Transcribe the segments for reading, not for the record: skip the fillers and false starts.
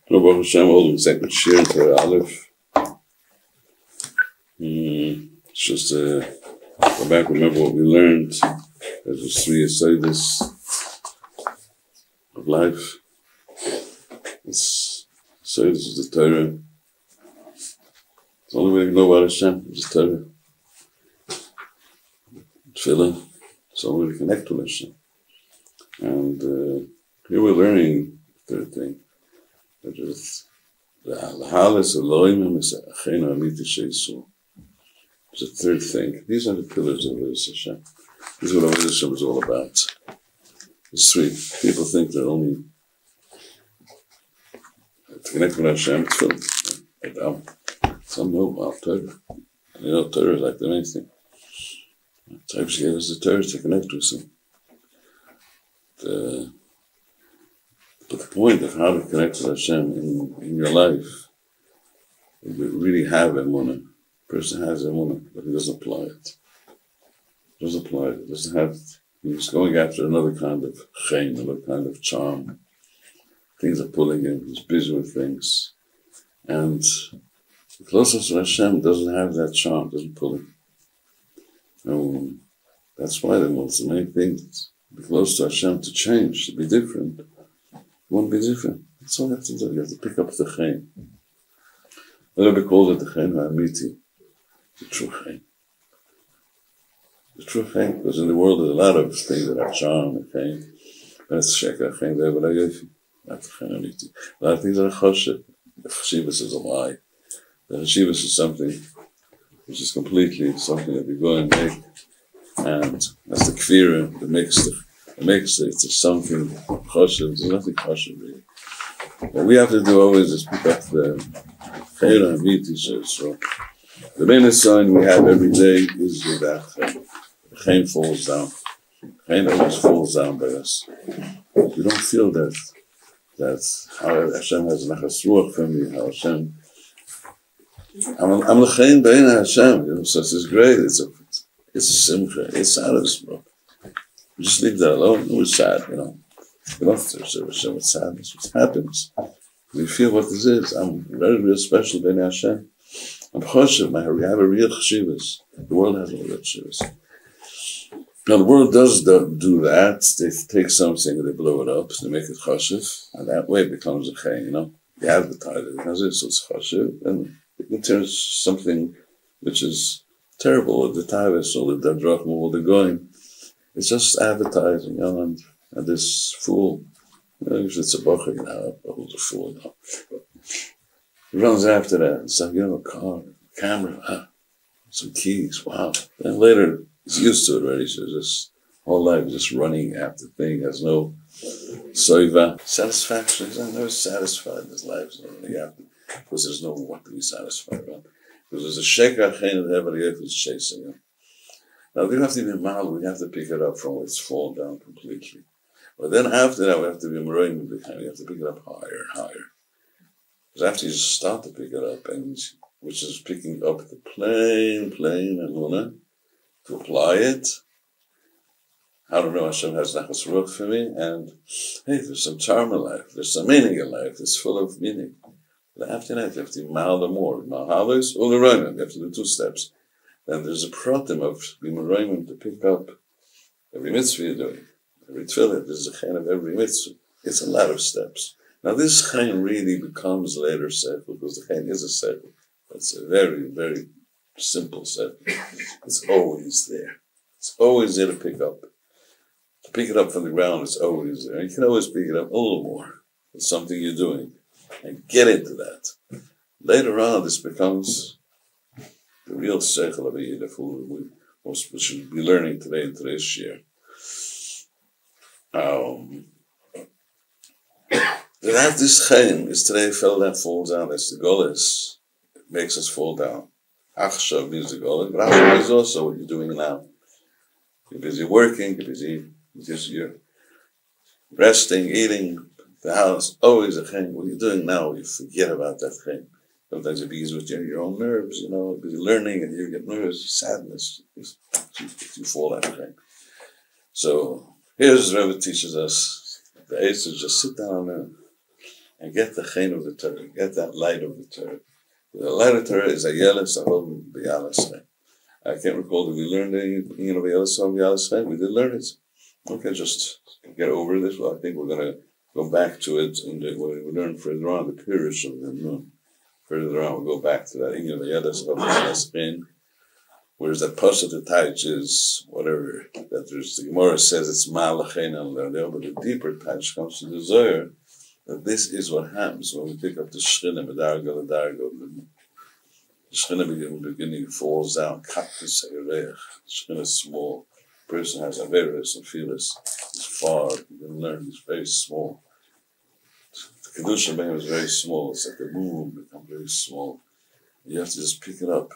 Baruch Hashem, holding second Shiur to Aleph. It's just go back, remember what we learned. There's the three Yesodis of life. It's Yesodis is the Torah. It's the only way to know about Hashem is the Torah. Tefillah. It's the only way to connect with Hashem. And here we're learning the third thing. That is the Halas Elohim is Achenu Amiti Sheisu. It's the third thing. These are the pillars of Avodas Hashem. This is what Avodas Hashem is all about. There's three. People think that only to connect with Hashem, it's filled. Some know about Torah. You know, Torah is like the main thing. Types gave us the Torah to connect with Him. But the point of how to connect with Hashem in your life, you really have emunah. A person has emunah, but he doesn't apply it. He doesn't apply it. He doesn't have. He's going after another kind of chen, another kind of charm. Things are pulling him. He's busy with things, and the closeness to Hashem doesn't have that charm. Doesn't pull him. That's why the main thing is to be close to Hashem, to change, to be different. You want to be different. That's all you have to do. You have to pick up the chen. The Rabbi calls it the chen ha'amiti, the true chen. The true chen, because in the world there's a lot of things that have charm and chen. That's shekar chen, not the chen ha'amiti. A lot of things that are choshev. The chashivas is a lie. The chashivas is something which is completely something that we go and make. And that's the kfira that makes it's something choshev. There's nothing choshev really. What we have to do always is pick up the chen ha'amiti. So the main sign we have every day is that chen. The chen falls down. Chen always falls down by us. We don't feel that's how Hashem has nachas ruach from me. How Hashem. I'm l'chein bein Hashem. You know, so this is great. It's simcha. It's out of this world. We just leave that alone. We're sad, you know. We don't have to serve Hashem with sadness. What happens? We feel what this is. I'm very, real special bein Hashem. I'm choshev. We have a real chashivas. The world has a real chashivas. Now the world does do that. They take something and they blow it up. They make it choshev, and that way it becomes a chen. You know, they advertise it because so it's choshev, and it can turn something which is terrible. The tavis or the drachma or the goyim. It's just advertising, you know, and this fool. You know, usually it's a bacher, you know, who's a fool. You know. He runs after that and says, you know, a car, a camera, some keys. Wow. Then later. He's used to it already, so just whole life just running after things, has no soiva. Satisfaction, he's never satisfied in his life, because there's no what to be satisfied about. Because there's a shekar chen that everybody else is chasing him. Now we don't have to be mal, we have to pick it up from where it's fallen down completely. But then after that we have to be meroim behind, we have to pick it up higher. Because after you just start to pick it up, and which is picking up the plain and to apply it. How to know Hashem has nachas ruach for me, and hey, there's some charm in life, there's some meaning in life, it's full of meaning. But after that, you have to mal the more. Mal halos or the roimim, you have to do 2 steps. Then there's a pratim of being roimim to pick up every mitzvah you're doing, every tefillah. There's a chen of every mitzvah. It's a lot of steps. Now this chen really becomes later seichel, because the chen is a seichel. It's a very, very simple set. It's always there. It's always there to pick up. To pick it up from the ground, it's always there. You can always pick it up a little more. It's something you're doing. And get into that. Later on, this becomes the real seichel of a yiddah, which we should be learning today in today's shiur. That this chen is today fell down, falls down. That's the golis. It makes us fall down. Achshav means the goal, but Achshav is also what you're doing now. You're busy working, you're resting, eating, the house, always a chen. What you're doing now, you forget about that chen. Sometimes you're busy with your own nerves, you know, busy learning, and you get nervous, sadness, if you fall out of chen. So, here's what Rabbi teaches us. The Eitzah is just sit down and and get the chen of the Torah, get that light of the Torah. The light of Torah is a yelis ahov b'yalas chen. I can't recall that we learned any of yelis ahov b'yalas chen. We did learn it. Okay, just get over this. Well, I think we're going to go back to it and what we learn further on, the pirish of the moon. Further on, we'll go back to that inyan of yelis ahov b'yalas chen. Whereas that pasuk the taich is whatever that there's the Gemara says it's malachein and there, but the deeper taich comes to the Zohar that this is what happens when we pick up the shchina medarga l'darga. The shchina beginning falls down, kaptis ha'yerech. The shchina is small. The person has averis and feelers. It's far. You can learn. It's very small. The kedusha being is very small. It's like the moon becomes very small. You have to just pick it up.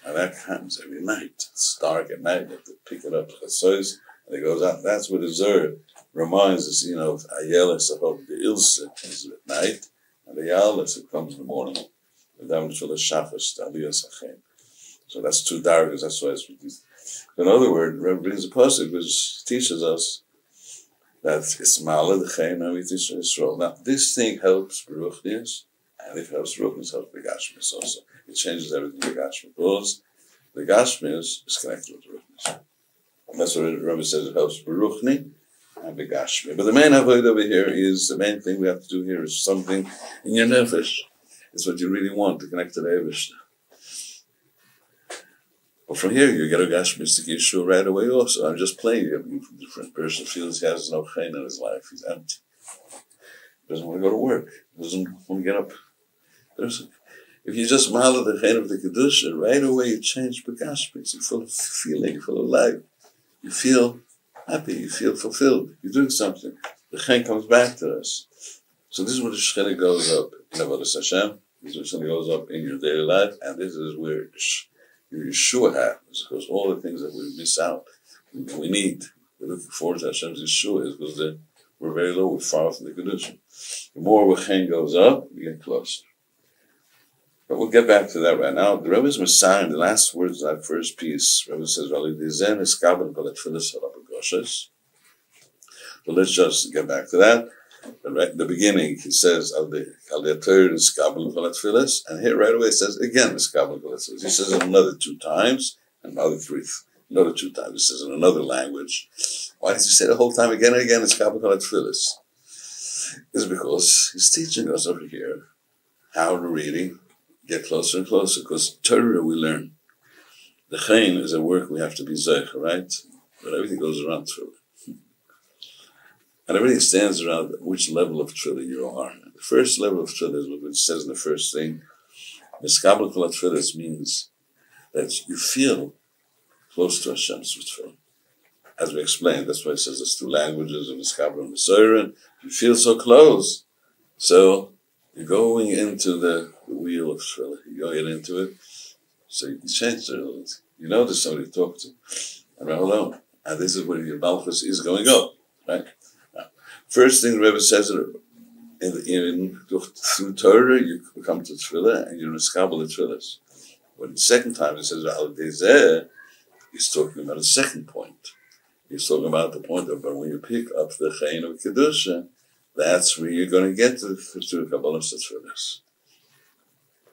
And that happens every night. It's dark at night, you have to pick it up, and it goes out. That's what the Zohar reminds us, Ayelis of the Ilse is at night, and the Yalis it comes in the morning. The damage for the Shafas, the Aliyah Sachen. So that's two dargas, that's why it's reduced. In other words, Rabbi brings a pasuk which teaches us that it's Mala, the Chayin, and we teach Yisrael. Now, this thing helps Baruchnius, and if it helps Baruchnius, it helps Begashmius also. It changes everything the Gashmi because the Gashmius is connected with the Ruchnis. And that's what Rabbi says, it helps Baruchni and the Gashmi. But the main avoid over here is, the main thing we have to do here is something in your nefesh. It's what you really want to connect to the Eivish. But from here, you get a Gashmistic Shiur right away also. I'm just playing. A different person feels he has no chain in his life. He's empty. He doesn't want to go to work. He doesn't want to get up. If you just mahal the chen of the kedusha, right away you change begashmis. You're full of feeling, full of life. You feel happy. You feel fulfilled. You're doing something. The chen comes back to us. So this is where the shechina goes up in Avodas Hashem. This is where it goes up in your daily life, and this is where your Yeshua happens. Because all the things that we miss out, we need. We're looking forward to Hashem's Yeshua is because we're very low. We're far from the kedusha. The more the chen goes up, we get closer. But we'll get back to that right now. The Rebbe's Messiah, in the last words of that first piece, Rebbe says, so let's just get back to that. Right in the beginning, he says, and here right away it says, again, he says it another 2 times, and another 2 times. He says in another language. Why does he say the whole time again and again, it's because he's teaching us over here how to really get closer and closer, because Torah we learn. The Chayin is a work we have to be Zeicha, right? But everything goes around Torah. And everything stands around which level of Torah you are. The first level of Torah is what it says in the first thing. Miskabel Kol HaTfilas means that you feel close to Hashem's Torah. As we explained, that's why it says there's 2 languages of Miskabel and Mesoren. You feel so close. So you're going into the wheel of Tefillah. You're going into it. So you can change it a little. You know there's somebody to talk to. And right alone. And this is where your Malchus is going up. Right? Now, first thing the Rebbe says, through Torah, you come to Tefillah and you're Miskabel the Tefillahs. When the second time it says, Al Dezeh, he's talking about a second point. He's talking about the point of when you pick up the Chayin of Kedusha, that's where you're going to get to the Kabbalah Satzvahs.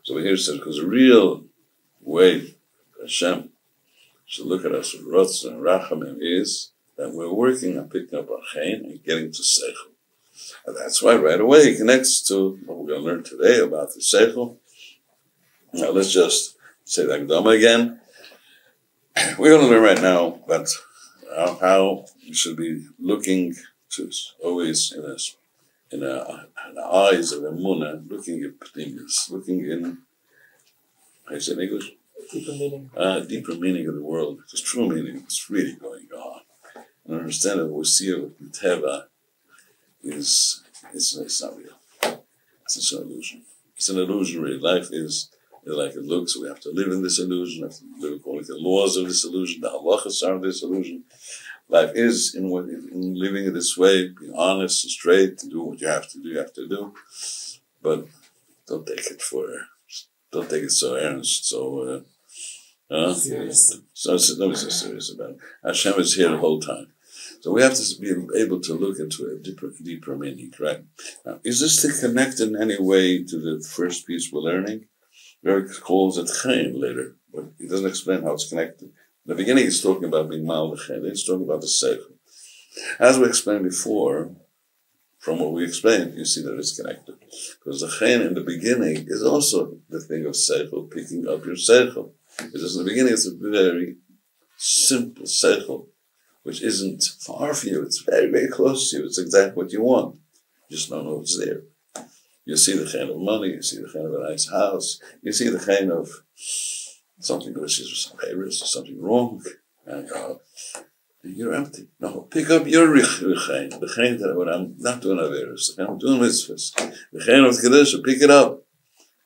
So here it says, because the real way Hashem should look at us with Rotz and Rachamim is that we're working on picking up our Chayin and getting to Seichel. And that's why right away it connects to what we're going to learn today about the Seichel. Now let's just say that Gdama again. We're going to learn right now about how you should be looking to always in the eyes of Emunah, looking at Pnimis, looking in, how you say in English? Deeper meaning. Deeper meaning of the world, because true meaning of what's really going on. And understand that what we see of Teva it's not real. It's just an illusion. It's an illusion, really. Life is like it looks. We have to live in this illusion. We have to live according to the laws of this illusion. The halachas are of this illusion. Life is in living in this way, being honest and straight, to do what you have to do. But don't take it so earnest, so don't be so serious about it. Hashem is here the whole time. So we have to be able to look into a deeper meaning, right? Now, is this to connect in any way to the first piece we're learning? Rabbi calls it chen later, but he doesn't explain how it's connected. In the beginning, he's talking about being mal v'chen. He's talking about the seichel. As we explained before, from what we explained, you see that it's connected. Because the chen in the beginning is also the thing of seichel, picking up your seichel. Because in the beginning, it's a very simple seichel, which isn't far from you. It's very, very close to you. It's exactly what you want. You just don't know it's there. You see the chen of money, you see the chen of a nice house, you see the chen of something which is some errors or something wrong, and you're empty. No, pick up your chen, the chen that when I'm not doing errors, the chen I'm doing mitzvahs, the chen of Kedusha, pick it up.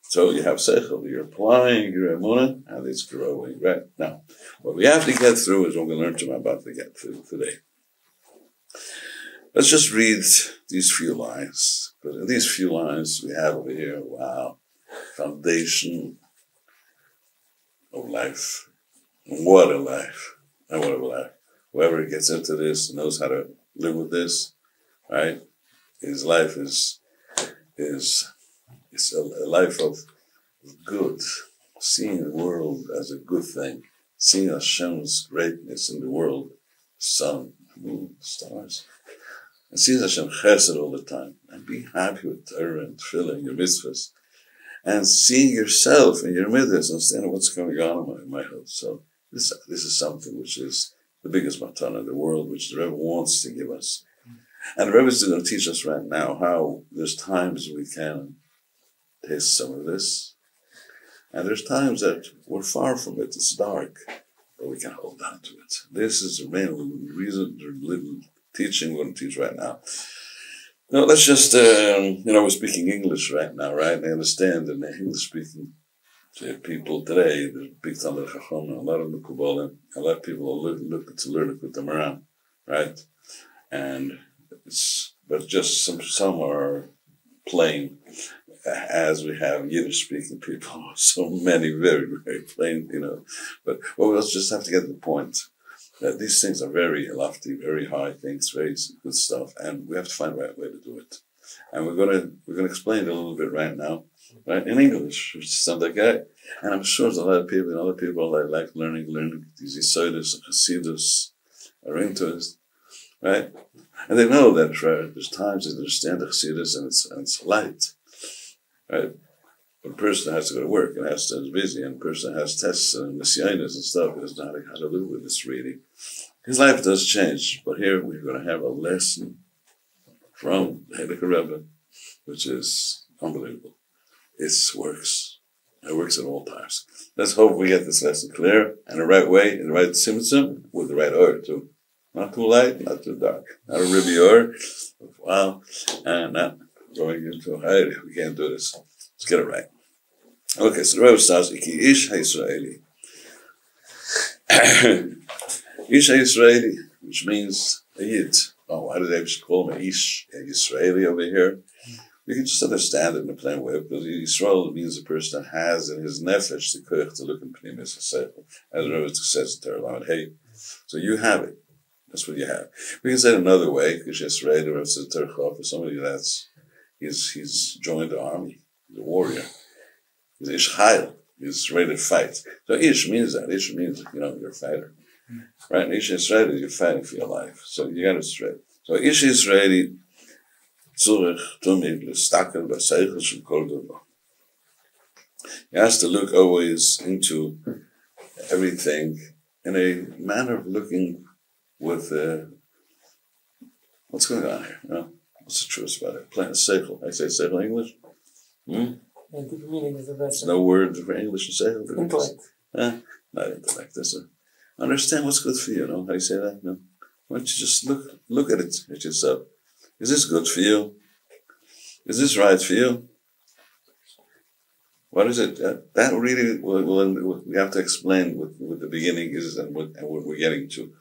So you have seichel, you're applying your emunah, and it's growing. Right now, what we have to get through is what we learned about to get through today. Let's just read these few lines. Because in these few lines we have over here, wow, foundation of life. What a life. And what a life. Whoever gets into this knows how to live with this, right? His life is a life of good, seeing the world as a good thing, seeing Hashem's greatness in the world, sun, moon, stars, and seeing Hashem chesed all the time, and be happy with Torah and Tefillah, your mitzvahs, and seeing yourself and your mitzvahs, understanding what's going on in my house. So this is something which is the biggest matana in the world, which the Rebbe wants to give us. And the Rebbe is going to teach us right now how there's times we can taste some of this, and there's times that we're far from it, it's dark, but we can hold on to it. This is the main reason, the little teaching we're going to teach right now. Now, let's just, we're speaking English right now, right? And I understand in the English-speaking people today, there's big Talmud Chacham, a lot of Mekubalim, a lot of people are looking to learn to put them around, right? And but just some are plain, as we have Yiddish-speaking people, so many very, very plain, But we'll just have to get to the point that these things are very lofty, very high things, very good stuff, and we have to find the right way to do it. And we're gonna explain it a little bit right now, right, in English, which sounds like that. And I'm sure there's a lot of people, and other people that like learning these Yesodis and Hasidus are into it, right? And they know that there's times they understand the Hasidus and it's light. Right? When a person has to go to work and is busy, and a person has tests and nisyanis and stuff, he doesn't know how to live with this reading. His life does change, but here we're going to have a lesson from the Heilige Rebbe, which is unbelievable. It works. It works at all times. Let's hope we get this lesson clear and the right way, in the right simtzum, with the right order too. Not too light, not too dark. Not a ribby order, wow, and not going into a hurry. We can't do this. Let's get it right. Okay, so the Rebbe starts, Iki Ish HaYisraeli. Ish HaYisraeli, which means a Yid. Oh, why do they call him Ish HaYisraeli over here? We can just understand it in a plain way, because Yisrael means a person that has in his nefesh the koyach to look in Pnimis HaSeichel. As the Rebbe says in Torah, hey, so you have it. That's what you have. We can say it another way, because Yisrael, the Rebbe says Torah, for somebody he's joined the army, he's a warrior. He's Ish Chayil. He's ready to fight. So Ish means that. Ish means, you're a fighter. Right? And Ish Yisraeli, you're fighting for your life. So you got it straight. So Ish Yisraeli, tzurich, tumid, l'stakel, b'seichel, sh'kol דבר. He has to look always into everything in a manner of looking with, what's going on here? What's the truth about it? Plain seichel. I say seichel in English? The meaning is the best. There's no word for English to say. Intellect. Not intellect. Understand what's good for you. How do you say that? No. Why don't you just look at it at yourself? Is this good for you? Is this right for you? What is it? That really, we have to explain what the beginning is and what we're getting to.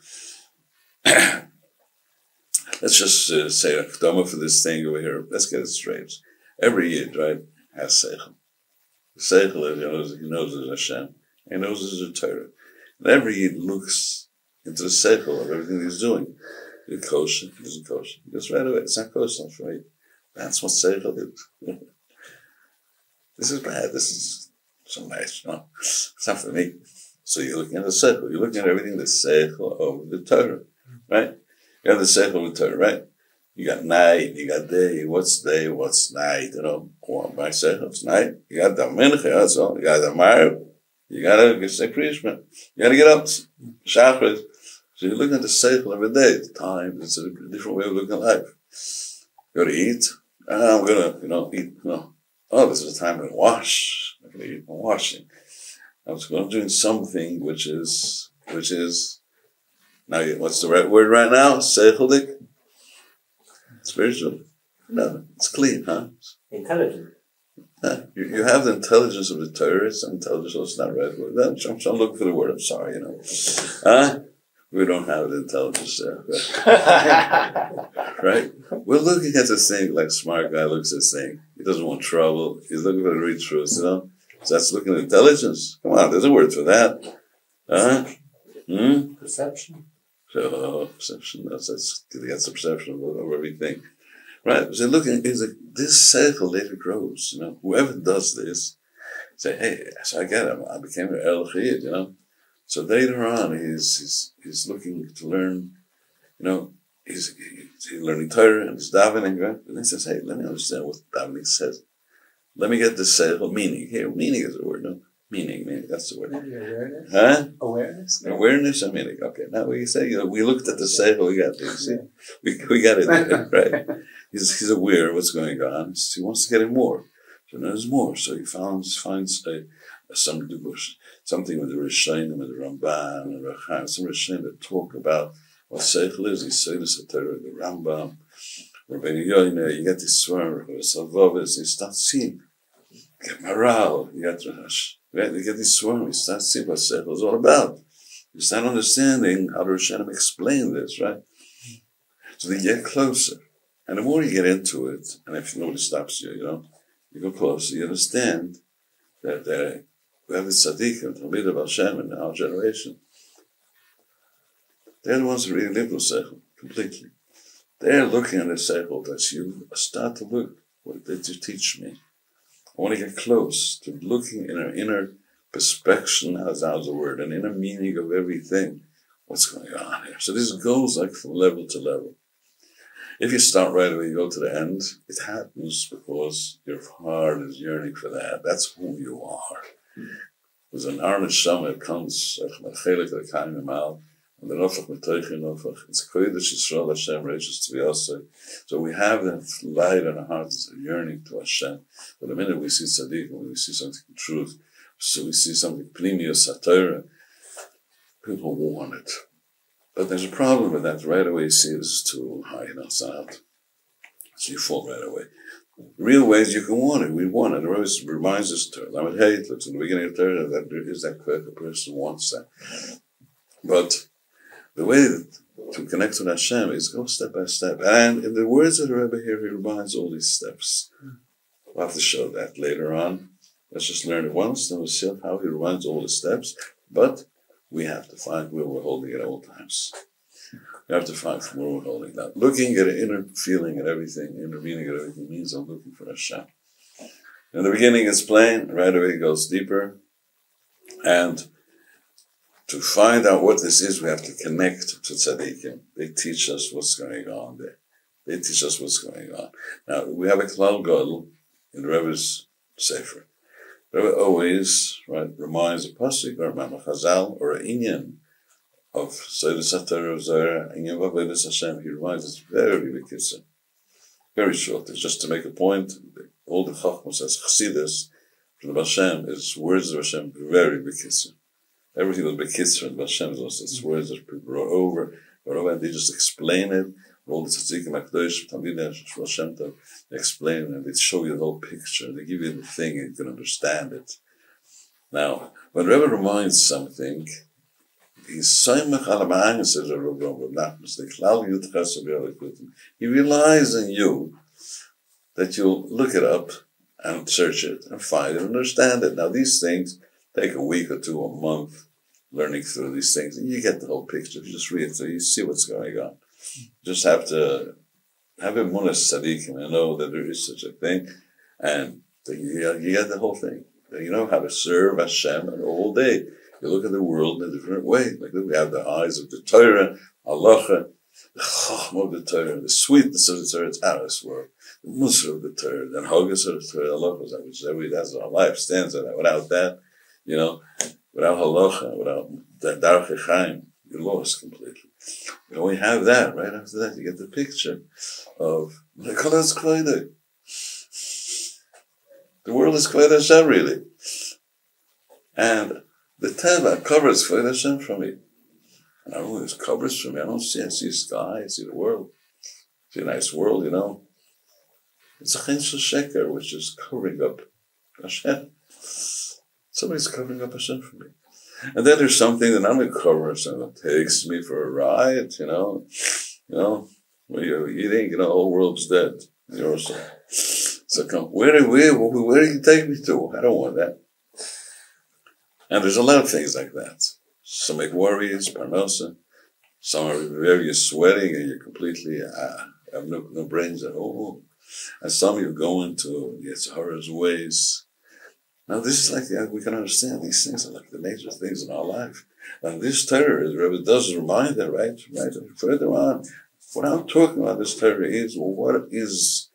Let's just say a dhamma for this thing over here. Let's get it straight. Every Yid, right, has seichel. Seichel is, he knows it's Hashem. He knows it's a Torah. And every Yid looks into the seichel of everything he's doing. You're kosher, it isn't kosher. Just right away, it's not kosher, that's right. That's what seichel is. This is bad, this is so nice, you know. It's not for me. So you're looking at the seichel, you're looking at everything, the seichel over the Torah, right? You have the seichel over the Torah, right? You got night, you got day, what's day, what's night, you know. Well, my seichel, it's night. You got the mincha, that's all. You got the marv. You gotta get sekrishment. You gotta get up, shachris. So you're looking at the seichel every day. The time, it's a different way of looking at life. You gotta eat. I'm gonna, eat, oh, this is a time to wash. I'm gonna eat my washing. I'm doing something which is, now what's the right word right now? Seichelic? Spiritual? No, it's clean, huh? Intelligent. You have the intelligence of the Torah. It's intelligence, it's not right word. I'm looking for the word, I'm sorry, We don't have the intelligence there. Right? We're looking at this thing like a smart guy looks at this thing. He doesn't want trouble. He's looking for the real truth, So that's looking at intelligence. Come on, there's a word for that. Perception. So, perception, that's the perception of everything. Right, so looking, this seichel later grows, whoever does this, say, hey, so I get it, I became an El Chiyid, So later on, he's looking to learn, he's learning Torah and he's davening, right? And he says, hey, let me understand what davening says. Let me get this seichel meaning. Here, meaning is a word, no? Meaning, that's the word. Maybe awareness? Huh? Awareness? Yeah. Awareness and meaning. Okay, now we say, we looked at the seichel, we got this, see? We got it, right? He's aware of what's going on. He wants to get in more. So there's more. So he finds something with the Rishonim and the Ramban and Racham, some Rishonim that talk about what seichel is. He says this at Torah, the Rambam, Rabbi, you get this swarm, Salvovis, you start seeing, get morale, you get this swarm, you start seeing what seichel is all about. You start understanding how the Rishonim explain this, right? So they get closer. And the more you get into it, and if nobody stops you, you go closer, you understand that we have the tzaddikim, Talmid of Hashem in our generation. They're the ones who really live with seichel completely. They're looking at the seichel that you start to look. What did you teach me? I want to get close to looking in an inner perspection, how's the word, an inner meaning of everything. What's going on here? So this goes like from level to level. If you start right away, you go to the end, it happens because your heart is yearning for that. That's who you are. There's an Arnett Shama, it comes, and the Nofach Metoichin Nofach, it's Kodesh Yisrael Hashem, Reishis Tzviyaseh. So we have that light in our hearts, a yearning to Hashem. But the minute we see Tzaddik, when we see something in truth, so we see something Pnimius HaTorah, people want it. But there's a problem with that. Right away you see it's too high, it's not. So you fall right away. Real ways you can want it. We want it. It always reminds us to Lamed Hate, looks in the beginning of Torah, that there is that quick, a person wants that. But the way to connect with Hashem is go step by step. And in the words of the Rabbi here, he reminds all these steps. We'll have to show that later on. Let's just learn it once, then we'll see how he reminds all the steps. But we have to find where we're holding it at all times. We have to find from where we're holding that. Looking at an inner feeling and everything, inner meaning of everything means I'm looking for Hashem. In the beginning it's plain, right away it goes deeper. And to find out what this is, we have to connect to tzaddikim. They teach us what's going on there. They teach us what's going on. Now, we have a klal gadol in the Rebbe's Sefer. The Rebbe always reminds a pasuk or a chazal or an inyan of Seidas HaTorah of Zohar, inyan v'avodas Hashem. He reminds us very bekitzer, very short. It's just to make a point. All the chachmas as chassidus from the Hashem is words of Hashem very bekitzer. Everything was bekitzer and Hashem is also it's words that people wrote over, and they just explain it. All the tzaddikim HaKadosh, Talmidei Hashem, they explain it and they show you the whole picture. They give you the thing and you can understand it. Now, when Rebbe reminds something, he's Soymech al ha'ma'anis, says Rebbe, not mistake. He relies on you that you'll look it up and search it and find it and understand it. Now, these things take a week or two, a month, learning through these things, and you get the whole picture. You just read it, so you see what's going on. Just have to have a munas tzaddikim and know that there is such a thing, and you get the whole thing. You know how to serve Hashem and all day. You look at the world in a different way. Like we have the eyes of the Torah, halacha, the chachma of the Torah, the sweetness of the Torah. It's out of this world. The musar of the Torah, the hagas of the Torah, the halachas, which that's our life stands on that. Without that, without halacha, without the darach chaim, you're lost completely. You only have that. Right after that, you get the picture of the kolas kvayda. The world is kvayda Hashem, really, and the teva covers kvayda Hashem from me. And I don't know, it covers from me. I see sky, I see the world. I see a nice world, It's a chinshel sheker, which is covering up Hashem. Somebody's covering up Hashem for me. And then there's something that I'm going to cover, so it takes me for a ride, when you're eating, the whole world's dead. You're so come, where do you take me to? I don't want that. And there's a lot of things like that. Some make worries, parnosa. Some are very sweating and you're completely have no brains at all. And some you're going to Yetzirah's ways. Now this is like we can understand these things are like the major things in our life. And this Torah, the Rabbi does remind that, right? Further on, what I'm talking about this Torah is, what is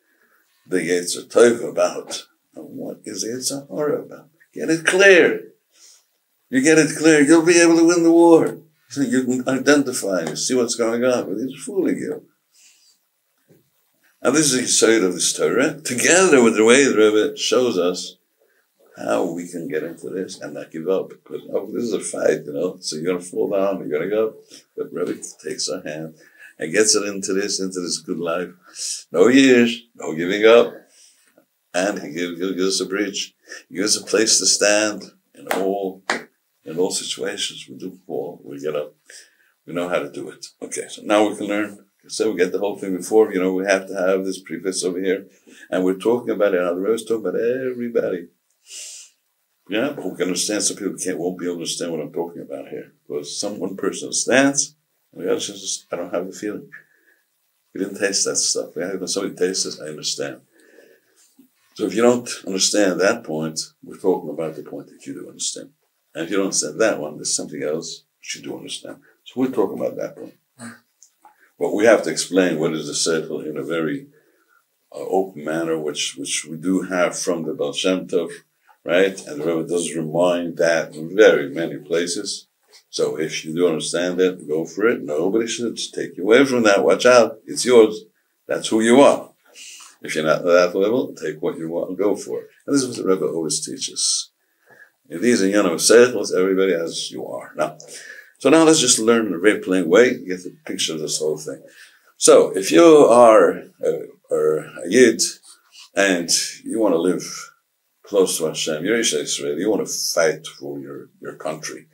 the Yetzer Tov about? And what is the Yetzer Hara about? Get it clear. You get it clear, you'll be able to win the war. So you can identify and see what's going on, but he's fooling you. And this is the side of this Torah, together with the way the Rebbe shows us how we can get into this and not give up. Because this is a fight, so you're going to fall down, you're going to go. But Rebbe takes our hand and gets it into this good life. No years, no giving up. And he gives us a bridge. He gives us a place to stand in all situations. We do fall, we get up. We know how to do it. Okay, so now we can learn. So we get the whole thing before, we have to have this preface over here. And we're talking about it. Now the Rebbe's talking about everybody. Yeah, but we can understand. Some people won't be able to understand what I'm talking about here. Because one person understands, and the other says, I don't have the feeling. We didn't taste that stuff. When somebody tastes this, I understand. So if you don't understand that point, we're talking about the point that you do understand. And if you don't understand that one, there's something else which you do understand. So we're talking about that point. But we have to explain what is the seichel in a very open manner, which we do have from the Baal Shem Tov, right? And the Rebbe does remind that in very many places. So if you do understand it, go for it. Nobody should take you away from that. Watch out. It's yours. That's who you are. If you're not at that level, take what you want and go for it. And this is what the Rebbe always teaches. In these Inyanim of Seichels, everybody as you are. So now let's just learn in a very plain way, get the picture of this whole thing. So if you are a Yid and you want to live close to Hashem, you're Isha Yisrael, you want to fight for your country,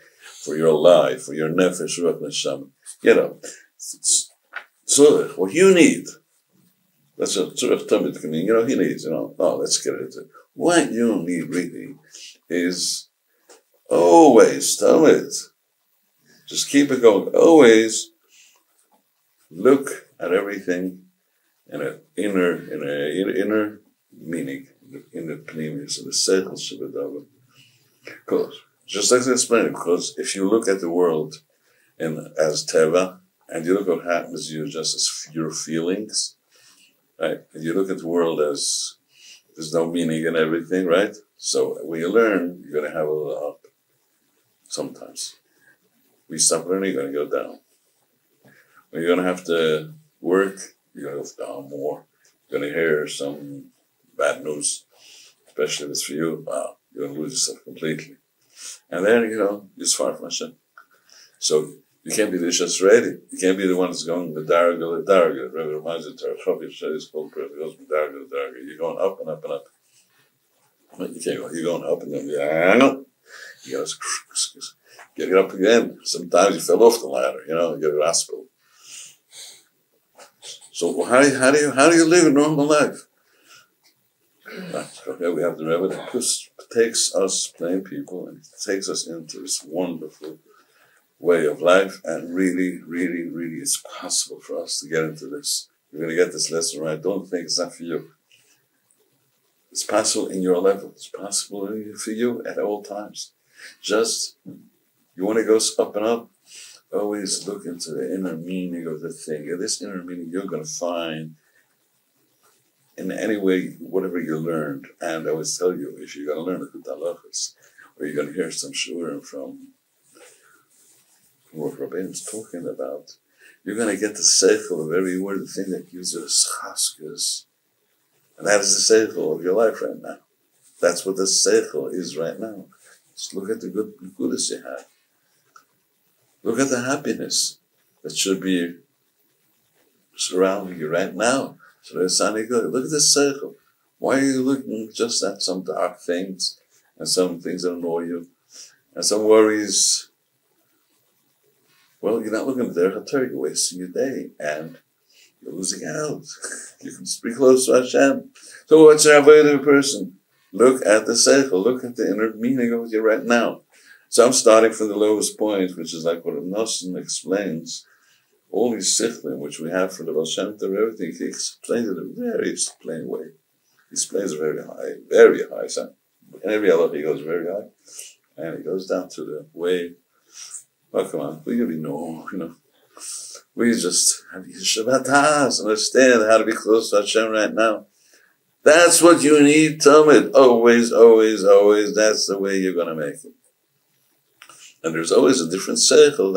for your life, for your nefesh, ruach neshama, tzurich, what you need. That's what tzurich tamid can mean. He needs, let's get into it. What you need really is always, tamid. Just keep it going. Always look at everything in an inner meaning, in the pneumius, in the seichel shebadavar. Because, just like I explained, because if you look at the world as teva, and you look at what happens to you just as your feelings, right? And you look at the world as there's no meaning in everything, right? So when you learn, you're going to have a little up sometimes. We stop learning, you're going to go down. When you're going to have to work, you're going to go down more. You're going to hear some bad news, especially if it's for you. Wow, you're going to lose yourself completely. And then, you're far from Hashem. So you can't be the Ishas ready. You can't be the one that's going the Darga. The Rebbe reminds you, Torah is called prayer. It goes from Darga. You're going up and up and up. You can't go. You're going up and then you got to get it up again. Sometimes you fell off the ladder, you get a hospital. So how do you live a normal life? Okay, we have the Rebbe that takes us plain people and takes us into this wonderful way of life, and really, really, really, it's possible for us to get into this. You're going to get this lesson right. Don't think it's not for you. It's possible in your level. It's possible for you at all times. Just, you want to go up and up, always look into the inner meaning of the thing. And this inner meaning you're going to find in any way, whatever you learned. And I always tell you, if you're going to learn a good halachas, or you're going to hear some shiur from what Rabbi is talking about, you're going to get the seichel of every word, the thing that gives you the schaskas. And that is the seichel of your life right now. That's what the seichel is right now. Just look at the goodness you have. Look at the happiness that should be surrounding you right now. So it's sounding good. Look at the seichel. Why are you looking just at some dark things and some things that annoy you and some worries? Well, you're not looking at the Torah, you're wasting your day and you're losing out. You can be close to Hashem. So what's the avodah of a person? Look at the seichel, look at the inner meaning of you right now. So I'm starting from the lowest point, which is like what Nisan explains. All these sichlim which we have for the Baal Shem Tov, everything, he explains it in a very plain way. He explains it very high. So in every halacha he goes very high. And he goes down to the way, oh come on, we really know, we just have Shabbat, understand how to be close to Hashem right now. That's what you need, Talmud. Always, always, always, that's the way you're going to make it. And there's always a different seichel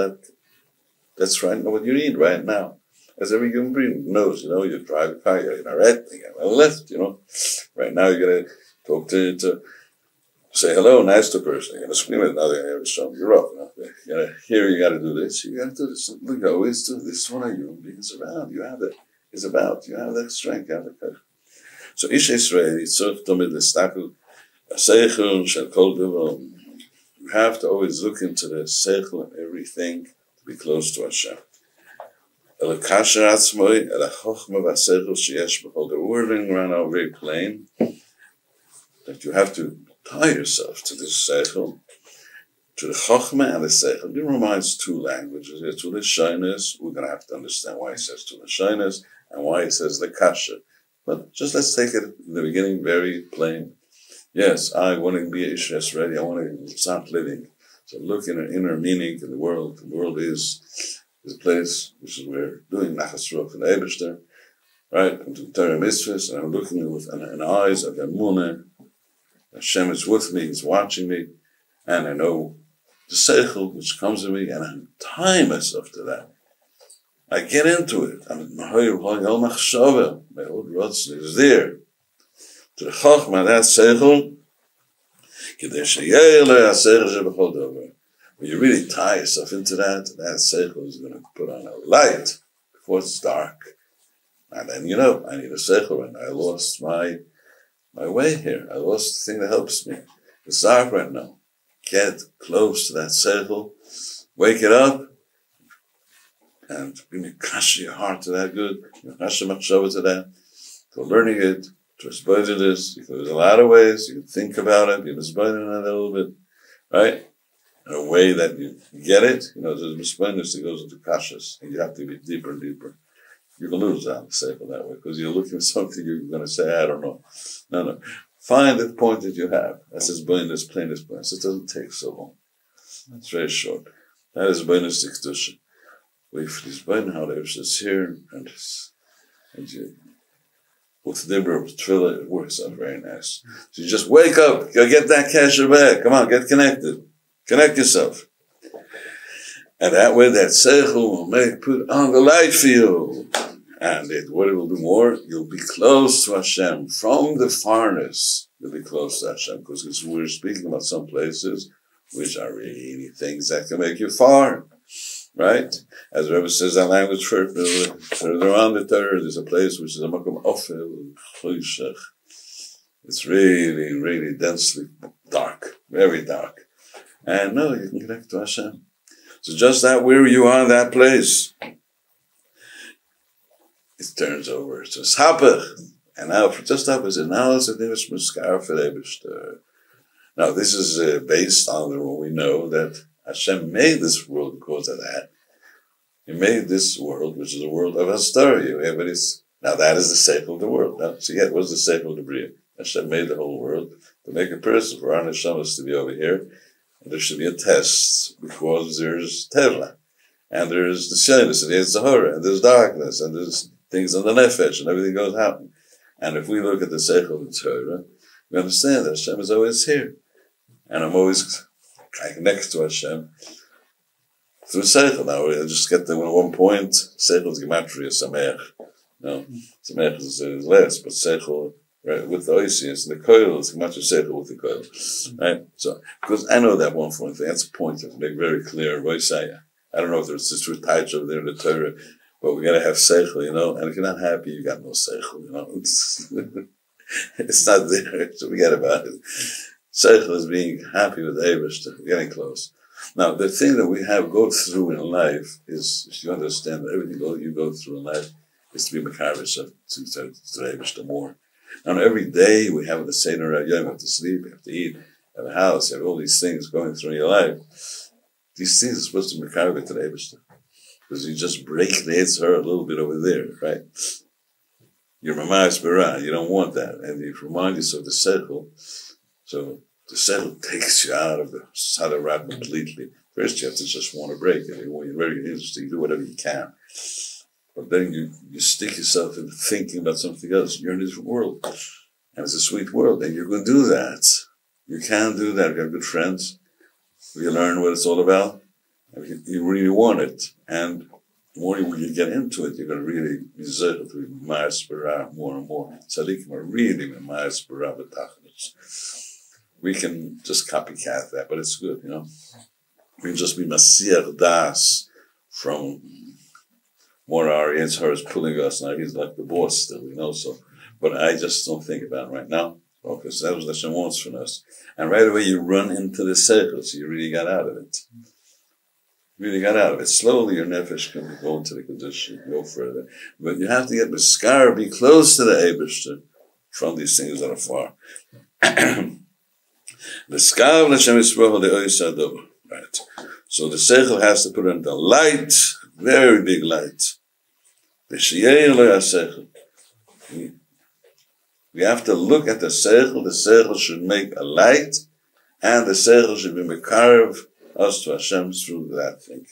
that's right now what you need right now. As every human being knows, you drive a car, you're in a right, you're on the left, Right now you're going to talk to say hello, nice to a person. You're going to scream at another, you're going to show them you're up. Here you got to do this, you got to do this. Look, always do this. One of human beings around. You have that. It's about. You have that strength. You have that courage. So Ish Yisrael, Yitzchak Tomid L'Stakel, Seichel Shel Kol Devar. You have to always look into the seichel and everything to be close to Hashem. El Kasher Atzmoi, El HaChochma VaSeichel Sheyesh B'Chol. The wording ran out very plain that you have to tie yourself to this seichel, to the Chochma and the seichel. It reminds two languages here. To the shyness, we're going to have to understand why he says to the shyness and why he says the kasha. But just let's take it in the beginning very plain. Yes, I want to be a Ish Yisrael. I want to start living. So look in an inner meaning in the world. The world is a place which is we're doing Nachas Ruach for the Eibishter, right? I'm doing Torah Mitzvahs, and I'm looking with an eyes of Emunah. Hashem is with me, He's watching me, and I know the seichel which comes to me, and I tie myself to that. I get into it. My old Ratzon is there. To the Chochma, that seichel, when you really tie yourself into that seichel is going to put on a light before it's dark. And then, I need a seichel, and I lost my way here. I lost the thing that helps me. It's dark right now. Get close to that seichel. Wake it up. And bring me kasha your heart to that good. Kasha machshava to that. To learning it. To respond to this. Because there's a lot of ways. You can think about it. You can respond to it a little bit. Right? In a way that you get it. There's a response that goes into kashas. And you have to be deeper and deeper. You can lose out the seichel that way, because you're looking for something you're going to say, I don't know. No. Find the point that you have. That's as bonus, plainest point. So it doesn't take so long. It's very short. That is bonus Kedusha. With this bonus, how they just here, and you, with Dibber, with Tefillah, it works out very nice. So you just wake up, go get that kasha back. Come on, get connected. Connect yourself. And that way, that seichel will put on the light for you. And what it will do more, you'll be close to Hashem. From the farness, you'll be close to Hashem. Because we're speaking about some places which are really things that can make you far. Right? As the Rabbi says, that language further on the Torah, there's a place which is a makom ofel, choshech. It's really, really densely dark. Very dark. And no, you can connect to Hashem. So just that where you are in that place, it turns over to Shapach. And now, for just opposite, now it's a Nivish Muskar for Eibishter. Now, this is based on what we know that Hashem made this world because of that. He made this world, which is a world of Hastoria. Now that is the seichel of the world. Now, so yet, what's the seichel of the Bria? Hashem made the whole world to make a person for our neshamas to be over here. And there should be a test because there's Teva. And there's the shyness, and there's Zahara, and there's darkness, and there's things on the nefesh, and everything goes happen. And if we look at the seichel of the Torah, we understand that Hashem is always here. And I'm always next to Hashem through seichel. Now, I just get to one point, seichel is gematria, sameach. No, sameach is less, but seichel, right, with the oisius, and the koil is gematria seichel with the koil. Right? So, because I know that one point, that's a point to make very clear, Roisaya. I don't know if there's this truth tied over there in the Torah, but we gotta have seichel, and if you're not happy, you got no seichel, It's not there, so forget about it. Seichel is being happy with the Eibishter, getting close. Now, the thing that we go through in life is, if you understand that everything you go through in life is to be mekavish to the Eibishter more. Now, every day we have the Seder Yom, you have to sleep, you have to eat, you have a house, you have all these things going through in your life. These things are supposed to be mekavish to the Eibishter. Because you just break the Yitzhar a little bit over there, right? You're mamayis bara, you don't want that. And you remind yourself of the seichel. So the seichel takes you out of the Sadarab completely. First, you have to just want to break it. You're very interested, you do whatever you can. But then you stick yourself in thinking about something else. You're in this world. And it's a sweet world. And you're going to do that. You can do that. You have good friends. You learn what it's all about. You really want it. And the more you get into it, you're going to really be zayel to be mamayis bara more and more. Tzadikim are really mamayis bara b'tachlis. We can just copycat that, but it's good, We can just be masiach das from more our Yitzhar is pulling us now. He's like the boss still, so. But I just don't think about it right now. Because that was what Hashem wants from us. And right away you run into the seichel, so you really got out of it. Really got out of it. Slowly your nefesh can go into the condition, go further. But you have to get beskar, be close to the Eibishter from these things that are far. Beskar l'Hashem Yisroel le'ois adov. Right. So the seichel has to put in the light, very big light. B'shiyein lo yaseichel. We have to look at the seichel. The seichel should make a light, and the seichel should be mekarev us to Hashem through that thing.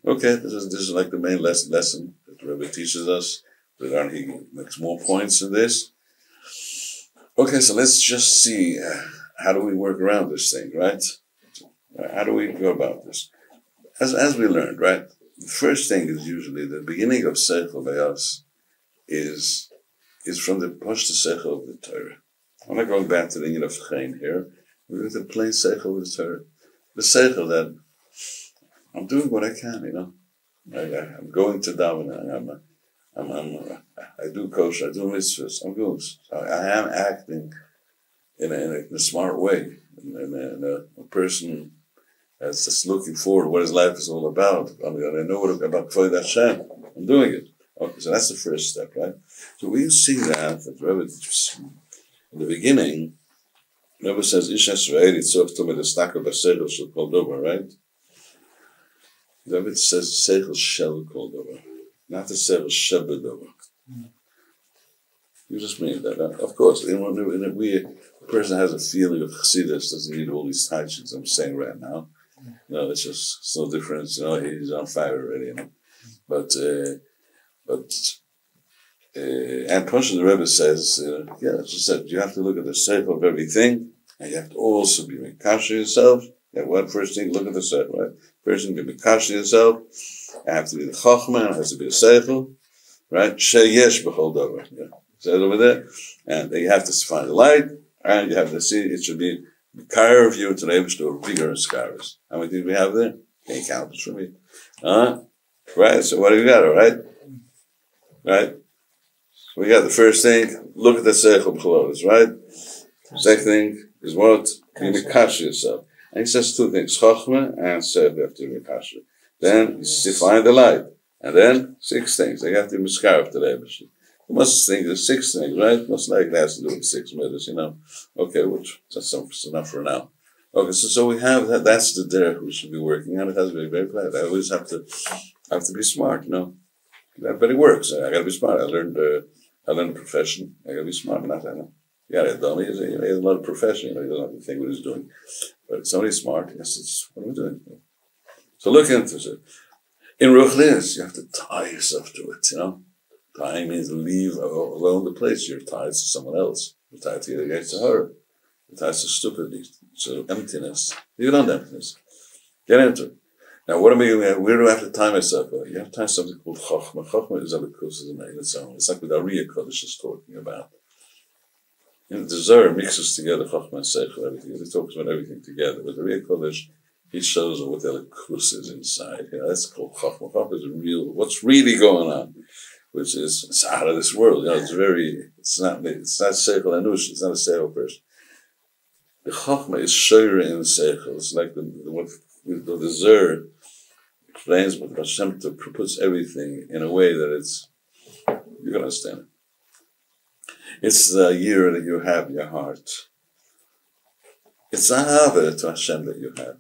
Okay, this is like the main lesson that the Rabbi teaches us. But he makes more points in this. Okay, so let's just see how do we work around this thing, right? How do we go about this? As we learned, right? The first thing is usually the beginning of seichel by us is from the Pashta seichel of the Torah. I'm not going back to the Yin of Chain here. We're going to plain seichel of the Torah. The seichel that I'm doing what I can, I'm going to davening. I do kosher. I do mitzvahs. I'm good. I am acting in a smart way. And a person that's just looking forward to what his life is all about. I know what about Kvod Hashem. I'm doing it. Okay, so that's the first step, right? So we see that Rabbi, in the beginning, Rabbi says, Ish Yisrael Yitzov Tumid Estakal B'Seichel Shel Kol Dover, right? David says Seichel Shel Kol Dover, not the Seichel Shel Dover. You just mean that, of course. A person has a feeling of Chassidus, doesn't need all these teachings I'm saying right now. It's just no difference. He's on fire already. But and Pasha the Rebbe says, she said, you have to look at the seichel of everything, and you have to also be mikasher yourself. What first thing? Look at the seichel, right? First thing, be mikasher yourself. You have to be the chachma, and it has to be a seichel, right? Sheyesh b'chol davar. Says over there, and then you have to find the light, and you have to see it should be Mikar of you to the Eibishter bigger and scars. How many things we have there? Can you count this for me? Right, so what do you got, all right? Right? We got the first thing, look at the Seichel B'Chalotis, right? Second thing is what? Be Mikasha yourself. And he says two things, Chochmah and Seichel, you have to be Mikasha. Then you find the light. And then 6 things. They have to be Miskar to the Eibishter. You must think there's 6 things, right? Most likely has to do with 6 minutes, Okay, which that's enough for now. Okay, so we have that. That's the derech we should be working on. It has to be very bad. I always have to be smart, But it works. I got to be smart. I learned a profession. I got to be smart. Not that. Yeah, a dummy. He has a lot of profession. He doesn't have to think what he's doing. But if somebody's smart, yes, it's what are we doing? So look into it. In Ruchnis, you have to tie yourself to it. Tying means leave alone the place. You're tied to someone else. You're tied to the gates of her. You're tied to stupidity, to emptiness. Leave it on emptiness. Get into it. Now, what am I doing? Where do I have to tie myself? You have to tie something called Chochmah. Chochmah is in its own. It's like what Ariya Kodesh is talking about. The Zohar mixes together Chochmah and Seichel, everything. He talks about everything together. But the Ariya Kodesh, he shows what the Elikus is inside. That's called Chochmah. Chochmah is what's really going on, which is it's out of this world. It's not Seichel Anush. It's not a Seichel person. The Chochmah is Shiur in Seichel. It's like the Zohar explains what Hashem puts everything in a way that you can understand it. It's the year that you have in your heart. It's a ahava to Hashem that you have.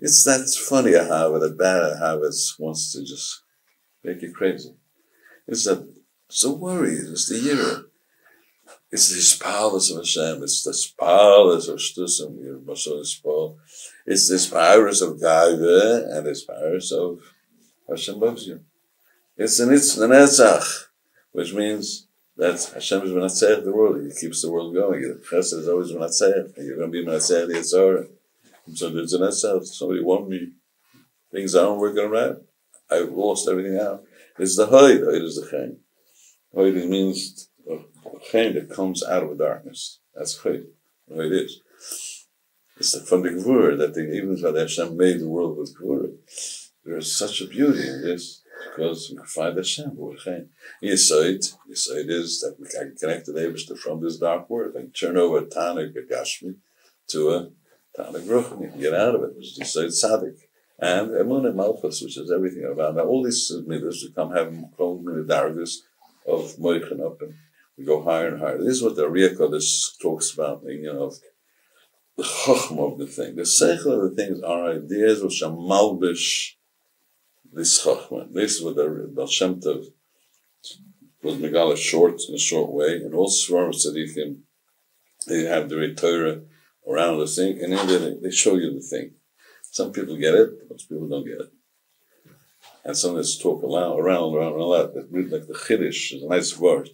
It's that funny ahava, that bad ahava that wants to just make you crazy. It's a worry. It's the year. It's the spalus of Hashem. It's the spalus of Shtusim. It's the spirus of Gaiva and the spirus of Hashem loves you. It's the Netzach, which means that Hashem is Menatzech the world. He keeps the world going. The Chesed is always Menatzech. And you're going to be Menatzech the Yitzhara. So there's a Netzach. Somebody won me. Things aren't working around. I've lost everything out. It's the Hoid. Hoid is the Chaim. Hoid means Chaim that comes out of darkness. That's Hoid. Hoid is. It's from the Gvura that even though Hashem made the world with Gvura, there is such a beauty in this because we find Hashem with Chaim. Yisoid is that we can connect to the Eibishter from this dark world and turn over a Tanakh, a Gashmi, to a Tanakh Ruchni. You can get out of it, which is Yisoid Tzaddik. And Emunah Malchus, which is everything around. Now, all these midas become having the dargis of Moichin up, and we go higher and higher. This is what the Ariya Kodesh talks about, of the Chochmah of the thing. The Seichel of the things are ideas which are malbish this Chochmah. This is what the Baal Shem Tov was Megala in a short way, and all Svarim Tzadikim, they have the Torah around the thing, and then they show you the thing. Some people get it, most people don't get it. And some of us talk around a lot. That read like the Chiddush is a nice word.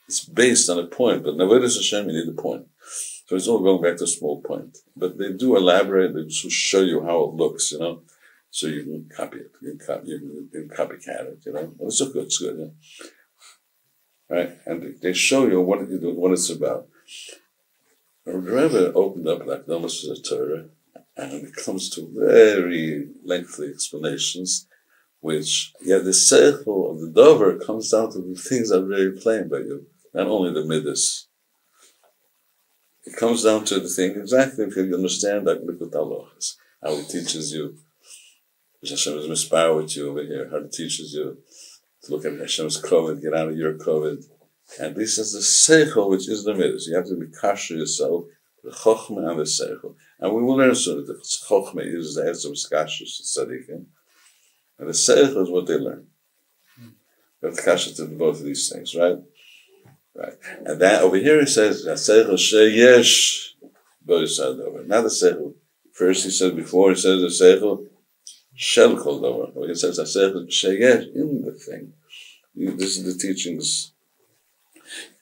It's based on a point, but Navodas Hashem, you need a point. So it's all going back to a small point. But they do elaborate, they just show you how it looks, so you can copy it. You can copycat it, It's so good, it's good, Right? And they show you what it's about. The Rabbi opened up like Nomas for the Torah, and it comes to very lengthy explanations, which, the seichel of the dover comes down to the things that are very plain by you, not only the midas. It comes down to the thing, exactly if you understand that Likut Halachos, how he teaches you, Hashem is mispower with you over here, how he teaches you to look at Hashem's kovid, get out of your kovid. And this is the seichel, which is the midas. You have to be kasher yourself, the chochmah and the seichel. And we will learn soon that the chochmah is the Eretz of Skashus, the tzaddikim, and the seichel is what they learn. You have to kasher to both of these things, right? Right. And that over here he says, seichel sheyesh boisad over. Not the seichel. First he said before, he says the seichel shel kol dover. Or he says the seichel sheyesh in the thing. This is the teachings.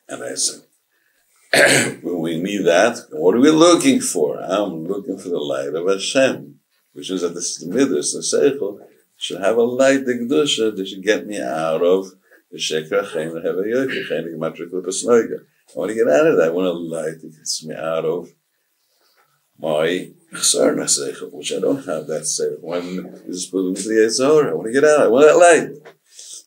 And I said, when we need that, what are we looking for? I'm looking for the light of Hashem, which is that the midas, the seichel, should have a light, the kedusha, that should get me out of the sheker chaim, the hevayoyke chaim, the gematria klipas noiga. I want to get out of that. I want a light that gets me out of my chsarna seichel, which I don't have that seichel. When this is put into the Yitzhara, I want to get out. I want that light.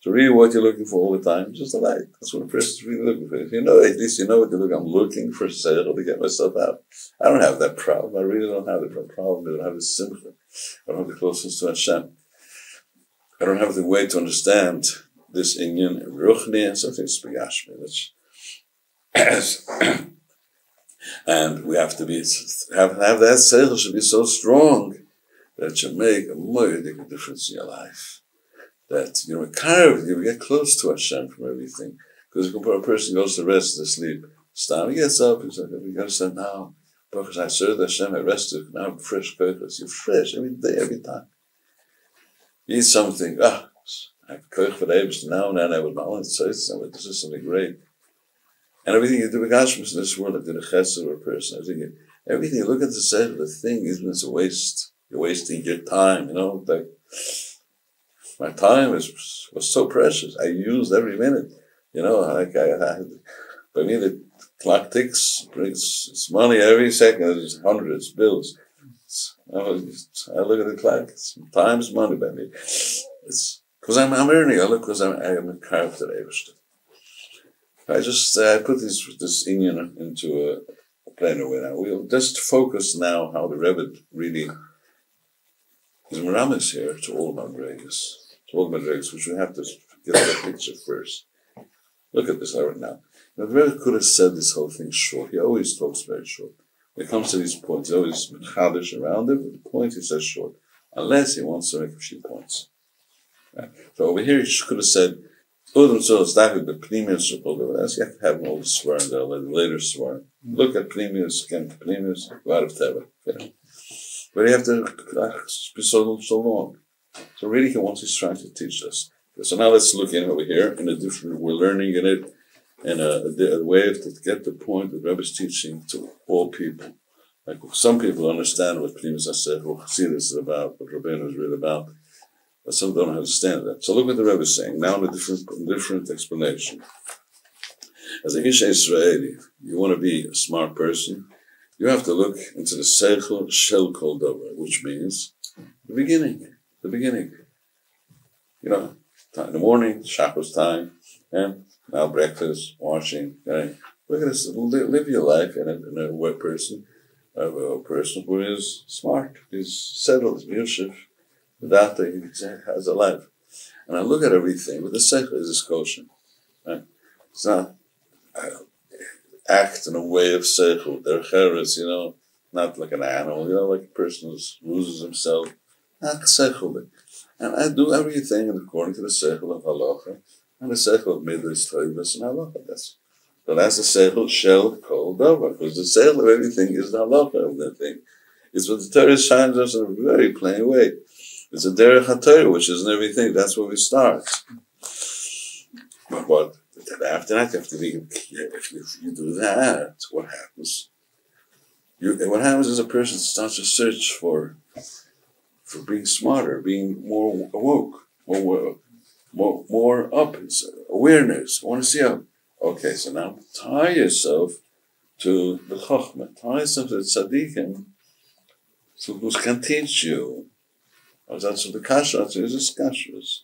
So really what you're looking for all the time is just a light. That's what a person's really looking for. If you know, at least you know what you're looking for. I'm looking for seichel to get myself out. I don't have that problem. I really don't have the problem. I don't have the simcha. I don't have the closeness to Hashem. I don't have the way to understand this inyan ruchni and something spigashmi. And we have to have that seichel should be so strong that it should make a more difference in your life. That you get close to Hashem from everything. Because if a person goes to rest to sleep, he gets up, he's like, we gotta say now, because I served Hashem, I rested, now I'm fresh purpose. You're fresh every day, every time. You eat something, I cook for the Eibush now and then, I would not say something, this is something great. And everything you do with Gashmis in this world, like the chesed of a person, everything you look at the thing, even it's a waste. You're wasting your time, like my time was so precious. I used every minute, I mean, the clock ticks, brings its money every second, there's hundreds, bills. I look at the clock, time's money by me. It's because I'm earning, I look because I'm a character Eibush. I put this Inyan into a plainer way now. We'll just focus now how the Rebbe really is meramis here to all Madregas. To all Madregas, which we have to get the picture first. Look at this right now. The Rebbe could have said this whole thing short. He always talks very short. When it comes to these points, he always chadish around it, but the point he says short. Unless he wants to make a few points. Right? So over here he could have said, you have to have all the swearing there, the later swearing. Look at Pnimius, again, Pnimius, go out of Teva. Okay. But you have to be so long. So really what he's trying to teach us. So now let's look in over here in a different, we're learning in it in a way to get the point that Rabbi is teaching to all people. Like some people understand what Pnimius said, who see this is about, what Rabbeinu is really about. But some don't understand that. So look what the Rebbe is saying, now in a different explanation. As a Ish Israeli, you want to be a smart person, you have to look into the Seichel Shel Kol Dover, which means the beginning. In the morning, Shabbos time, and now breakfast, washing. Okay? Look at this, live your life in a work person, a person who is smart, is settled, is Yusuf. Without that, he has a life. And I look at everything, but the seichel is a kosher. Right? It's not act in a way of seichel. They're cheres, not like an animal, like a person who loses himself. Not seichel. And I do everything according to the seichel of halacha, and the seichel of midas, toivas, and halacha. So that's the seichel shel kol davar, because the seichel of everything is the halacha of that thing. It's what the Torah shines us in a very plain way. It's a derech HaTorah, which isn't everything. That's where we start. But after that, if you do that, what happens? What happens is a person starts to search for being smarter, being more awoke, more up, awareness. I want to see how. Okay, so now tie yourself to the Chochmah, tie yourself to the Tzaddikim, who can teach you. That's what the kashrus is kashrus.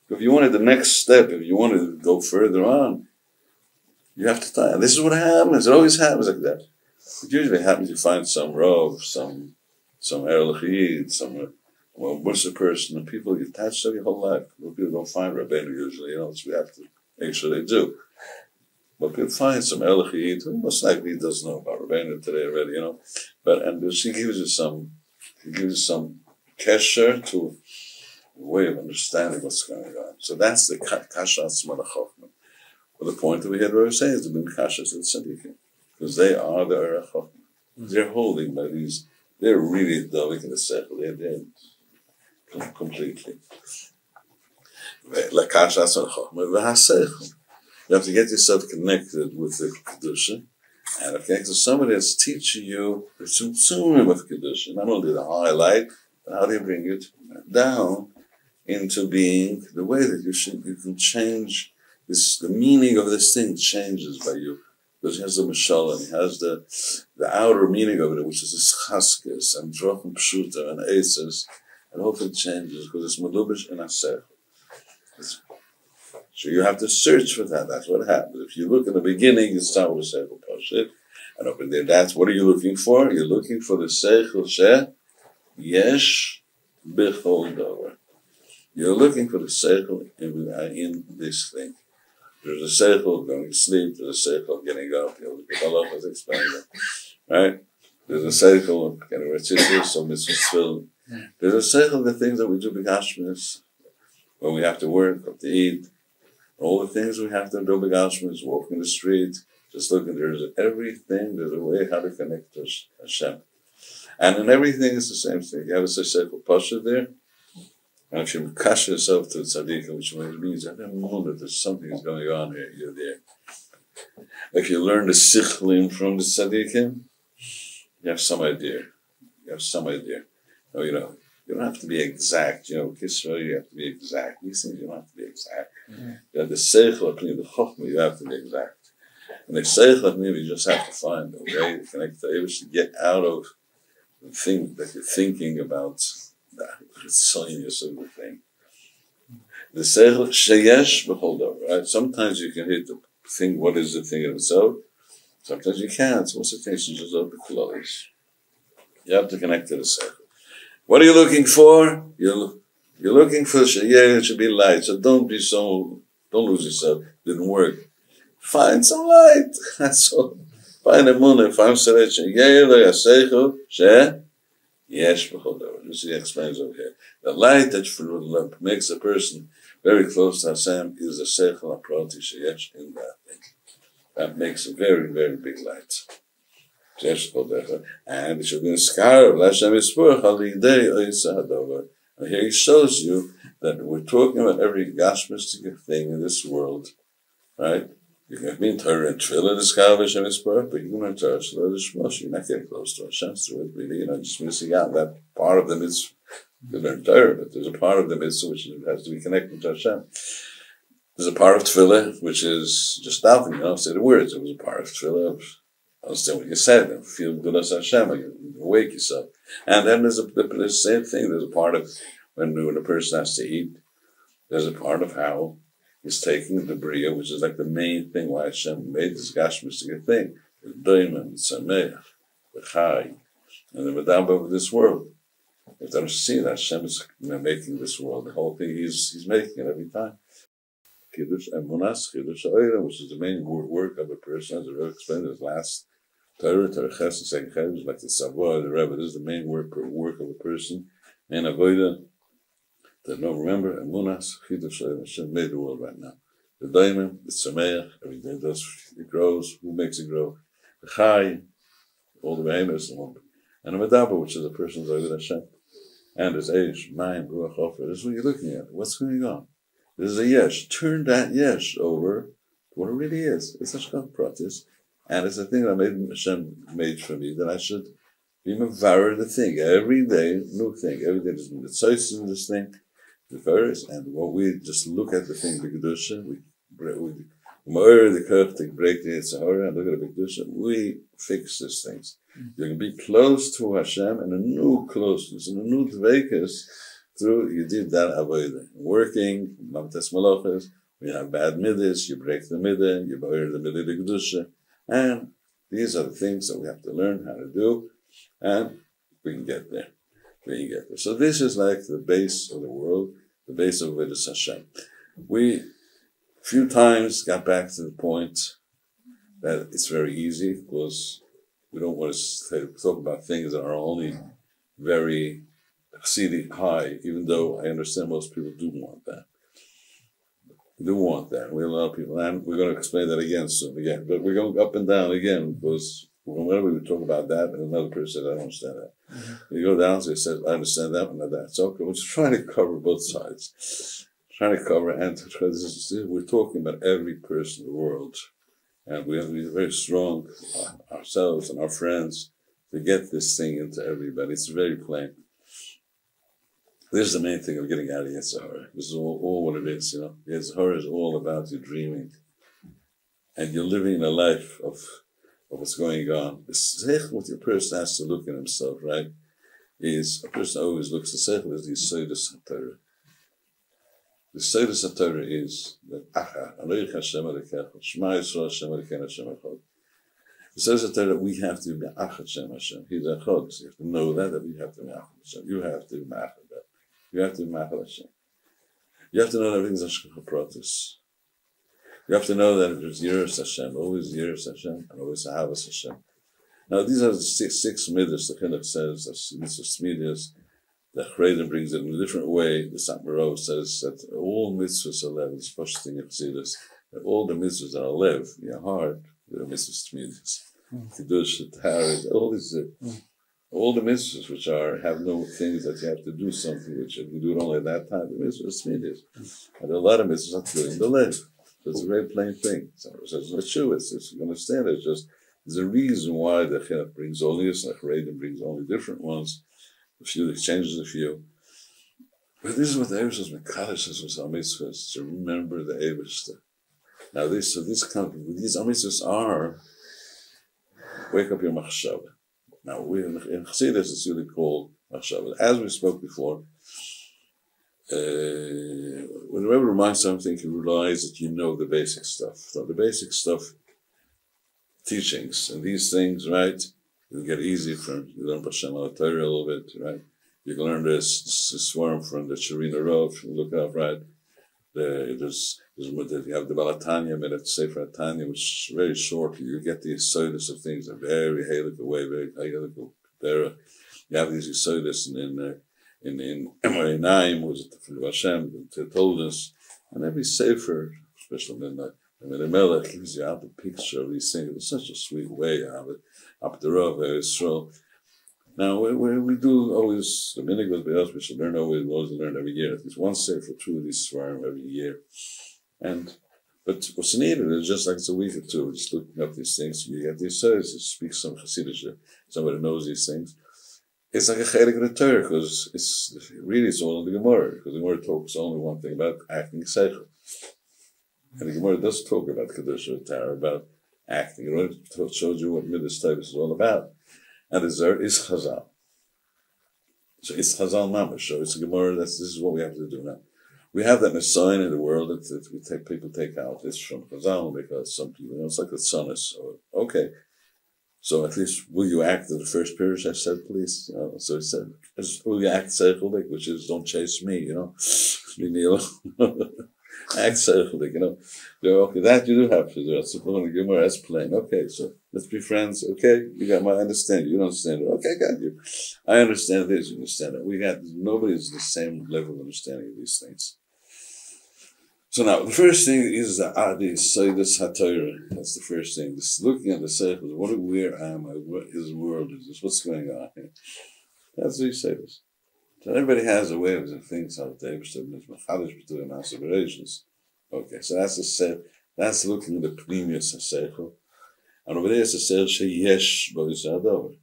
If you wanted the next step, if you wanted to go further on, you have to tie. And this is what happens. It always happens like that. It usually happens you find some Rav, some Erlich Yid, some Musa person, and people you attach to your whole life. Well, people don't find Rabbeinu usually, so we have to make sure they do. But people find some Erlich Yid, who most likely doesn't know about Rabbeinu today already, and she gives you some kesher to a way of understanding what's going on. So that's the kashrus malachokman. But the point that we had already saying is to be kashrus and tzaddikim, because they are the erech chokman. They're holding by these. They're really doving in the seichel. They're completely. Like kashrus malachokman v'haseichel. You have to get yourself connected with the kedusha, and connected to somebody that's teaching you the tzimtzumim of kedusha, not only the highlight. How do you bring it down into being the way that you can change this? The meaning of this thing changes by you, because he has the mashal and he has the outer meaning of it, which is the chaskes and drachim pshuta and aces, and hopefully it changes because it's melubish in asech. So you have to search for that. That's what happens. If you look in the beginning, you start with seichel pashit, and up in there, that's what are you looking for? You're looking for the seichel sheh. Yesh bechol davar. You're looking for the seichel in this thing. There's a seichel going to sleep. There's a seichel getting up. The Kabbalah has explained that, right? There's a seichel of getting retzitzus, so mitzvahs. There's a seichel of the things that we do b'gashmis, when we have to work, have to eat, all the things we have to do b'gashmis, walking the street, just looking. There's everything. There's a way how to connect to Hashem, and in everything it's the same thing. You have a seichel pasha there. And if you cash yourself to the tzaddikim, which means that there's something is going on here, you're there. If you learn the sichlim from the tzaddikim, you have some idea. You have some idea. No, you don't have to be exact. Kisra, you have to be exact. These things you don't have to be exact. Mm-hmm. You have the seichel, the chokhmah, you have to be exact. And the seichel, you just have to find a way to connect to Eibush to get out of the thing that you're thinking about. It's silliness of the thing. The seichel sheyesh b'chol davar, right? Sometimes you can hit the thing. What is the thing in itself? Sometimes you can't. So what's the case? You just open the clothes. You have to connect to the seichel. What are you looking for? You're looking for sheyesh. It should be light. So don't lose yourself. Didn't work. Find some light. That's all. Find a moon. Find sheyesh. Sheyesh lo yaseichel she. Yes, this he explains over here. The light that makes a person very close to Hashem is the seichel haprati sheyesh in that thing. That makes a very, very big light. And it should be a scar of Hashem Yisburach alidei oisa hadover. And here he shows you that we're talking about every gashmistic thing in this world, right? You can be in Torah and Tefillah, the scar of Hashem Yisburach, but you can learn Torah, you're not getting close to Hashem through it, really, just missing out. That part of the mitzvah, you learn Torah, but there's a part of the mitzvah which has to be connected to Hashem. There's a part of Tefillah, which is just davening, say the words. It was a part of Tefillah, understand what you said, and feel good as Hashem, you wake yourself. And then there's the same thing, there's a part of when a person has to eat, there's a part of how he's taking the bria, which is like the main thing why Hashem made this gashmistic thing. The diamond, Sameach, the Chai, and the Medamba of this world. If they don't see that Hashem is making this world, the whole thing he's making it every time. Kiddush Emunas, Kiddush Ha'olam, which is the main work of a person, as the Rebbe explained in his last Torah Ches, and second Ches, like the Savoy, the Rebbe. This is the main work of a person. And Avodah, that don't remember, Emunas, Kiddush Ha'olam, Hashem made the world right now. The diamond, the Sameach, everything it grows. Who makes it grow? The Chai, all the behemoths, and the Medaba, which is a person's Avodah Hashem. And his age, mind, Ruach Ofer. This is what you're looking at. What's going on? This is a yesh. Turn that yesh over to what it really is. It's Hashkach Pratis. And it's a thing that Hashem made for me, that I should be mevarer the thing. Every day, new thing. Every day there's mitzvahs in this thing. The verse, and what we just look at the thing, the Kedusha, we the curve to break the Yitzhahara and look at the Kedusha, we fix these things. You can be close to Hashem and a new closeness and a new dveikus through you did that avodah. Working, Mamtes Malachas, we have bad middas, you break the middah, you boir the middah the Kedusha, and these are the things that we have to learn how to do, and we can get there. So this is like the base of the world, the base of Avodas Hashem. We, a few times, got back to the point that it's very easy, because we don't want to talk about things that are only very exceeding high, even though I understand most people do want that. We have a lot of people, and we're going to explain that again. But we're going up and down again, because whenever we talk about that, and another person says, I don't understand that. Mm-hmm. You go down, so he says, I understand that, and that. So okay, we're just trying to cover both sides. We're talking about every person in the world. And we have to be very strong ourselves and our friends to get this thing into everybody. It's very plain. This is the main thing of getting out of Yitzhahara. This is all what it is, Yitzhahara is all about you dreaming. And you're living a life of what's going on. The seichel, what your person has to look at himself, right, is a person always looks, the seichel is the Yisoidus HaTorah. The Yisoidus HaTorah is that Acha, Aloich Hashem Elokecha, Shema Yisrael Hashem Elokeinu Hashem Echad. The Yisoidus HaTorah, we have to be Achad Shem Hashem. He's Echad. So you have to know that we have to be Achad Hashem. You have to be Achad that. You have to be Achad Hashem. You have to know that everything's Hashkach Pratis. You have to know that there's Yiras Hashem, always Yiras Hashem, and always Ahavas Hashem. Now, these are the six midas. The Chinuch says, that's mitzvahs midas. The Chredim brings it in a different way. The Satmarov says that all mitzvahs are lev. It's the first thing in Chassidus. That all the mitzvahs are lev, your heart, they're mitzvahs midas. Kiddush, Tahara, all the mitzvahs which have no things that you have to do something which if you do it only at that time, the mitzvahs midas. And a lot of mitzvahs are doing the lev. So it's a very plain thing. So it's not true. It's you understand it. It's just there's a reason why the Chinuch brings all these, the Chredim brings only different ones. A few exchanges, a few. But this is what the Eibush says, Mekadosh says with Amitzvahs, to remember the Eibush. Now these Amitzvahs are, wake up your Machshava. Now in Chassidus it's really called Machshava. As we spoke before, when the Rebbe reminds something, you realize that you know the basic stuff. So the basic stuff, teachings, and these things, right? You get easy from, you learn Hashem al Torah a little bit, right? You can learn this swarm from the Sharina Rov, look up, right? You have the Balatanya, minute Sefer Tanya, which is very short. You get the Yesodis of things, a very halical way, very halical. You have these Yesodis in Naim, was it from Hashem, told us, and every Sefer, especially in the Melech, gives you out the picture of these things. It's such a sweet way of it. Up the road, Israel. Now, we do always, the minhag was by us, we should learn always learn every year. At least one Sefer, two of these Svarim every year. But what's needed is just like it's a week or two, just looking up these things. You get these stories, you speak some Hasidic, somebody knows these things. It's like a chelik of the Torah, because it's all in the Gemara, because the Gemara talks only one thing about acting seichel. And the Gemara does talk about Kiddush or Torah, about acting. It shows you what Midas Tavis is all about. And the Zer is Chazal. So it's Chazal Mamash. So it's a Gemara, this is what we have to do now. We have that sign in the world that people take out. It's from Chazal, because some people, it's like the sun is, okay. So at least, will you act in the first parish I said, please? So he said, will you act seichel, which is, don't chase me, leave me alone. Act seichel, okay, that you do have to do. That's the Gemara, that's plain. Okay, so let's be friends. Okay, I understand you. You don't understand it. Okay, got you. I understand this. You understand that. Nobody's the same level of understanding of these things. So now, the first thing is the Adi Seidus HaTorah. That's the first thing. Just looking at the Seichel, where am I? What is world is this? What's going on here? That's the Seidus. So everybody has a way of doing things how they between aspirations. Okay, so that's the set. That's looking at the Pnimius HaSeichel. And over there it's the Seichel Sheyesh Boisadover.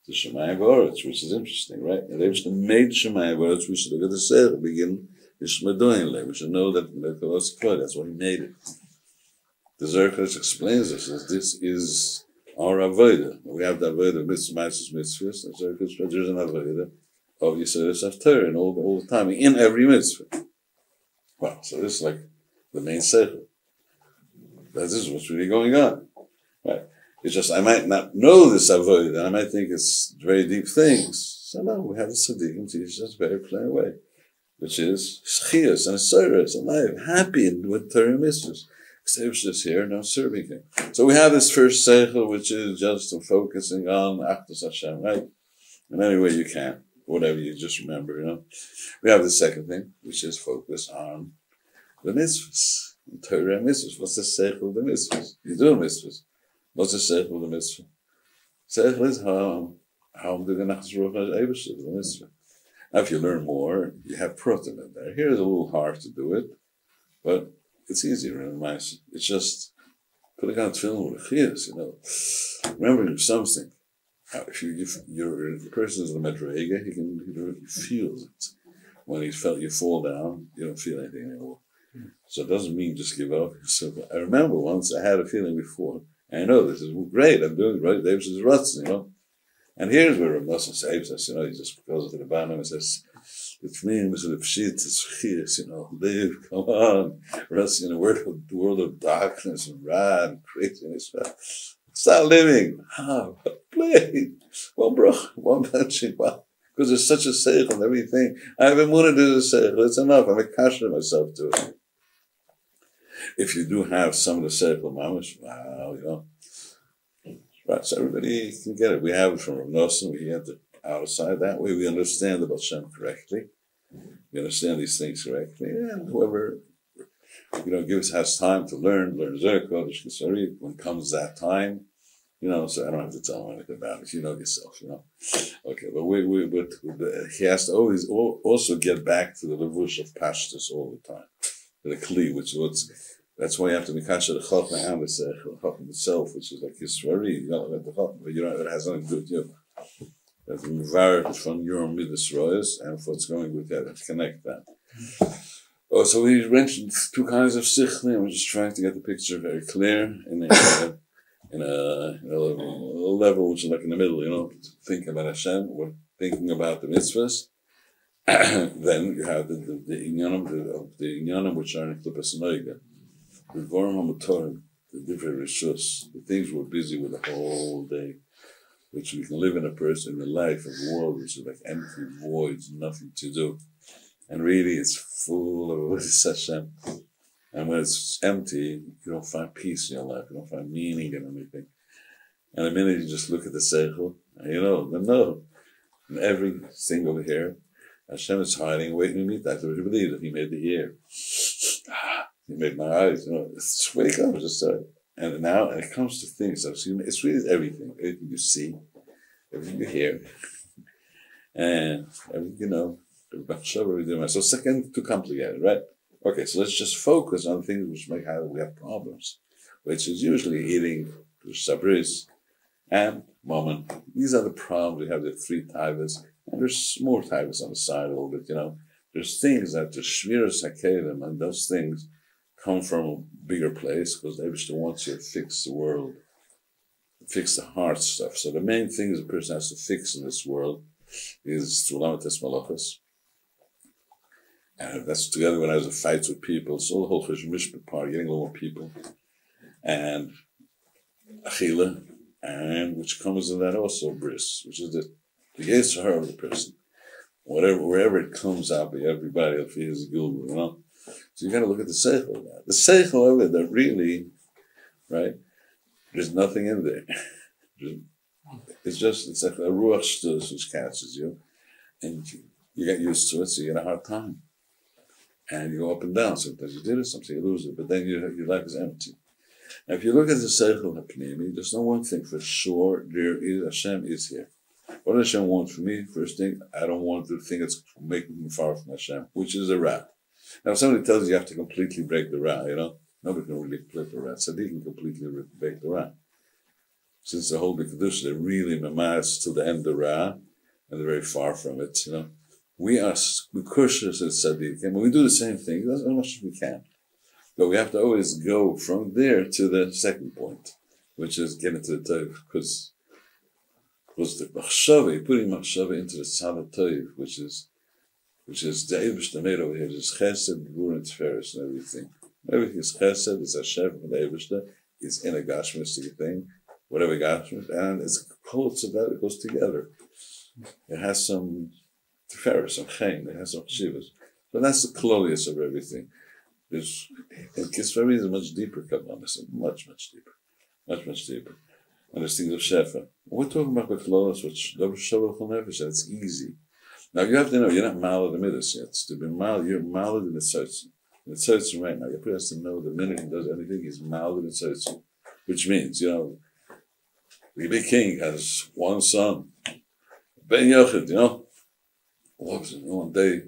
The Shemayim V'Oretz, which is interesting, right? And they've made Shemayim V'Oretz, we should look at the Seichel, begin we should know that that's what he made it. The Zerkos explains this as this is our Avodah. We have the Avodah of Mitzvahs, the Zerkos, but there's an Avodah of Yisrael of Torah and all the time, in every mitzvah. Wow, so this is like the main Seichel. This is what's really going on. Right? It's just, I might not know this Avodah, and I might think it's very deep things. So no, we have the Tzaddikim teach us a very plain way, which is Chias and Soros, alive, happy with Torah mitzvahs. Except is here, now serving him. So we have this first Seichel, which is just focusing on Achdus Hashem, right? In any way you can, whatever you just remember, We have the second thing, which is focus on the mitzvahs, Torah mitzvahs. What's the Seichel of the mitzvahs? You do mitzvahs. What's the Seichel of the mitzvah? Seichel is how I'm doing the Eibush of the mitzvah. Now, if you learn more, you have protein in there. Here it's a little hard to do it, but it's easier in my. It's just putting on tefillin with chiyas, remembering something. Now, if the person is in the medrega, he feels it. When you fall down, you don't feel anything anymore. So it doesn't mean just give up. So I remember once I had a feeling before. I know this is great. I'm doing it right. David says ruts, And here's where Rabbi saves us, he just goes to the bottom and says, it's me, Mr. Pshit, it's chiyas, live, come on. Ruts in a world of darkness and wrath and craziness. Start living. Play. One brach, one punching. Because there's such a seichel and everything. I have a munah to the seichel. It's enough. I'm a kasher myself to it. If you do have some of the seichel mamash, wow, right, so everybody can get it. We have it from Rav Nisan, we get it outside. That way we understand about Shem correctly. We understand these things correctly. And whoever, has time to learn Zerko, when comes that time, so I don't have to tell him anything about it. You know yourself, Okay, but he has to always also get back to the levush of pashtus all the time. The kli, that's why you have to be kasher the chachma and the chachma itself, which is like Yisrael. The chachma, but it has nothing to do with you. That's mivarik from your midas royas, and what's going with that, to connect that. Oh, so we mentioned two kinds of sichli, and we're just trying to get the picture very clear in a level which is like in the middle, thinking about Hashem, we're thinking about the mitzvahs. Then you have the inyanim which are in Klippas Noiga, the Dvorim HaMutorim, the different rishus, the things we're busy with the whole day, which we can live in a life of a world which is like empty voids, nothing to do, and really it's full of Hashem. And when it's empty, you don't find peace in your life, you don't find meaning in anything. And the minute you just look at the seichel, in every single hair, Hashem is hiding, waiting to meet that. I believe that He made the ear. He made my eyes, Just wake up, just start. And now, and it comes to things, it's really everything you see, everything you hear, and everything, so second, too complicated, right? Okay, so let's just focus on things which make how we have problems, which is usually eating, sabris, and moment. These are the problems. We have the three taivas, and there's more taivas on the side a little bit, There's things that the shmiras hakelim, and those things come from a bigger place, because they wish to want you to fix the world, fix the heart stuff. So the main things a person has to fix in this world is to lamates malachas. And that's together when I was in fights with people. It's all the whole Cheshire Mishpat part, getting along with people. And Achila, and which comes in that also bris, which is the Yetzer of the person. Wherever it comes out by everybody, if he is a gilgul, So you got to look at the seichel of that. The seichel of it, that really, right, there's nothing in there. It's like a ruach shtus which catches you, and you get used to it, so you get a hard time. And you go up and down. Sometimes you did it, sometimes you lose it, but then your life is empty. Now, if you look at the Seichel HaPnimi, there's no one thing for sure. Hashem is here. What does Hashem want from me? First thing, I don't want the thing that's making me far from Hashem, which is a ra. Now, if somebody tells you have to completely break the ra, nobody can really break the ra. Tzaddik can completely break the ra. Since the whole Kedusha, they're really mamas till the end of the ra, and they're very far from it, We are cautious as tzaddik, and we do the same thing as much as we can. But we have to always go from there to the second point, which is getting to the toiv, because the machshava, putting machshava into the tzad toiv, which is the Eibush made over here, is chesed, gvur, and tiferes, and everything. Everything is chesed, it's Hashem, and the Eibush, it's in a gashmistic thing, whatever gashmis, and it's close to that, it goes together. It has some Tiferes, some Chaim, it has some Chivas. So that's the colonius of everything. And Kisveri is a much deeper Kabbalah, much deeper. Much deeper. And there's things of Shefa. We're talking about the colonius, which it's easy. Now you have to know, you're not malad the midas yet. To be malad, you're malad in the tzaitzim. In the tzaitzim right now, your person has to know the minute he does anything, he's malad in the tzaitzim. Which means, the big king has one son, Ben Yochid, one day,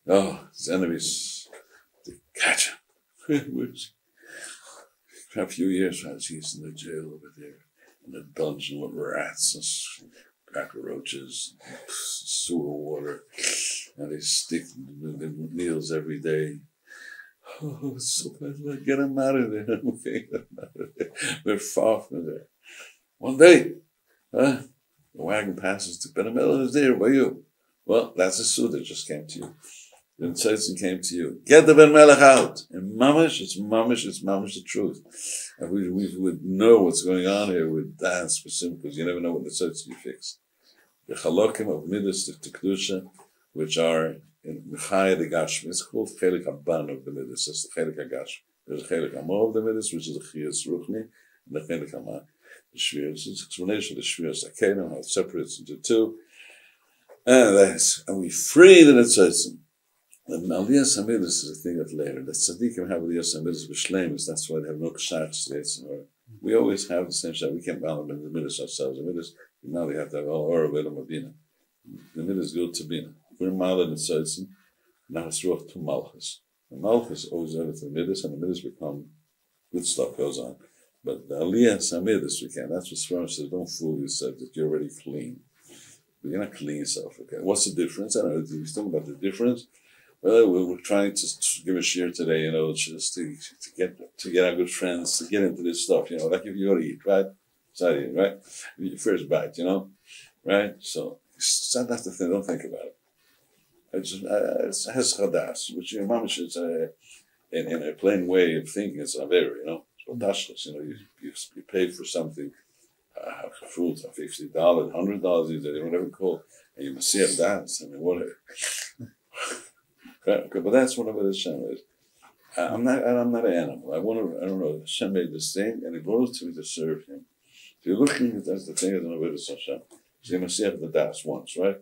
his enemies, they catch him. A few years ago, he's in the jail over there, in the dungeon with rats and cockroaches, sewer water, and they stick the needles every day. Oh, it's so bad. Get him out of there. Okay, get him out of there. We're far from there. One day, the wagon passes to Ben Melech is there. Where are you? Well, that's a suit that just came to you. The Tzaitzin came to you. Get the Ben Melech out. And it's mamish the truth. And we would know what's going on here. We'd dance for simple, because you never know what the Tzaitzin you fix. The Chalokim of Midas, the Kedusha, which are in Mechaya the Gashmi. It's called Chelik Haban of the Midas. That's the Chelik HaGashmi. There's a chelik amo of the midas, which is the chiyas ruchni, and the chelik ama the shiur. This is explanation of the shiur sakenim, how it separates into two, and we free the netzitzim. The aliyas hamidus is a thing of later. The tzaddikim have aliyas hamidus b'shleimus. That's why they have no kshach states. We always have the same shot. We can't balance the midas ourselves. The midas, now we have to have all or of elam abina. The midas go to bina. We're malad and tzaddikim. Now it's ruach to malchus. The malchus owes everything to the midas, and the midas become good stuff goes on. But the aliyas hamidus we can't. That's what Sfarim says. Don't fool yourself that you're already clean. But you're not clean yourself. Okay. What's the difference? I don't know. He's talking about the difference. Well, we're trying to give a shiur today, just to get our good friends to get into this stuff, like if you go to eat, right? Eating, right? Your first bite, right? So that's the thing. Don't think about it. It's has chadas, which your mom should say in a plain way of thinking. It's avera, It's tashlis. You pay for something, food, $50, $100 these days, whatever it's called, and you must see it dance. I mean, what? Okay, but that's what Hashem is. I'm not an animal. I don't know. Hashem made this thing, and He brought it to me to serve Him. If you're looking at that's the thing as an avodah Hashem. So you must see the das once, right?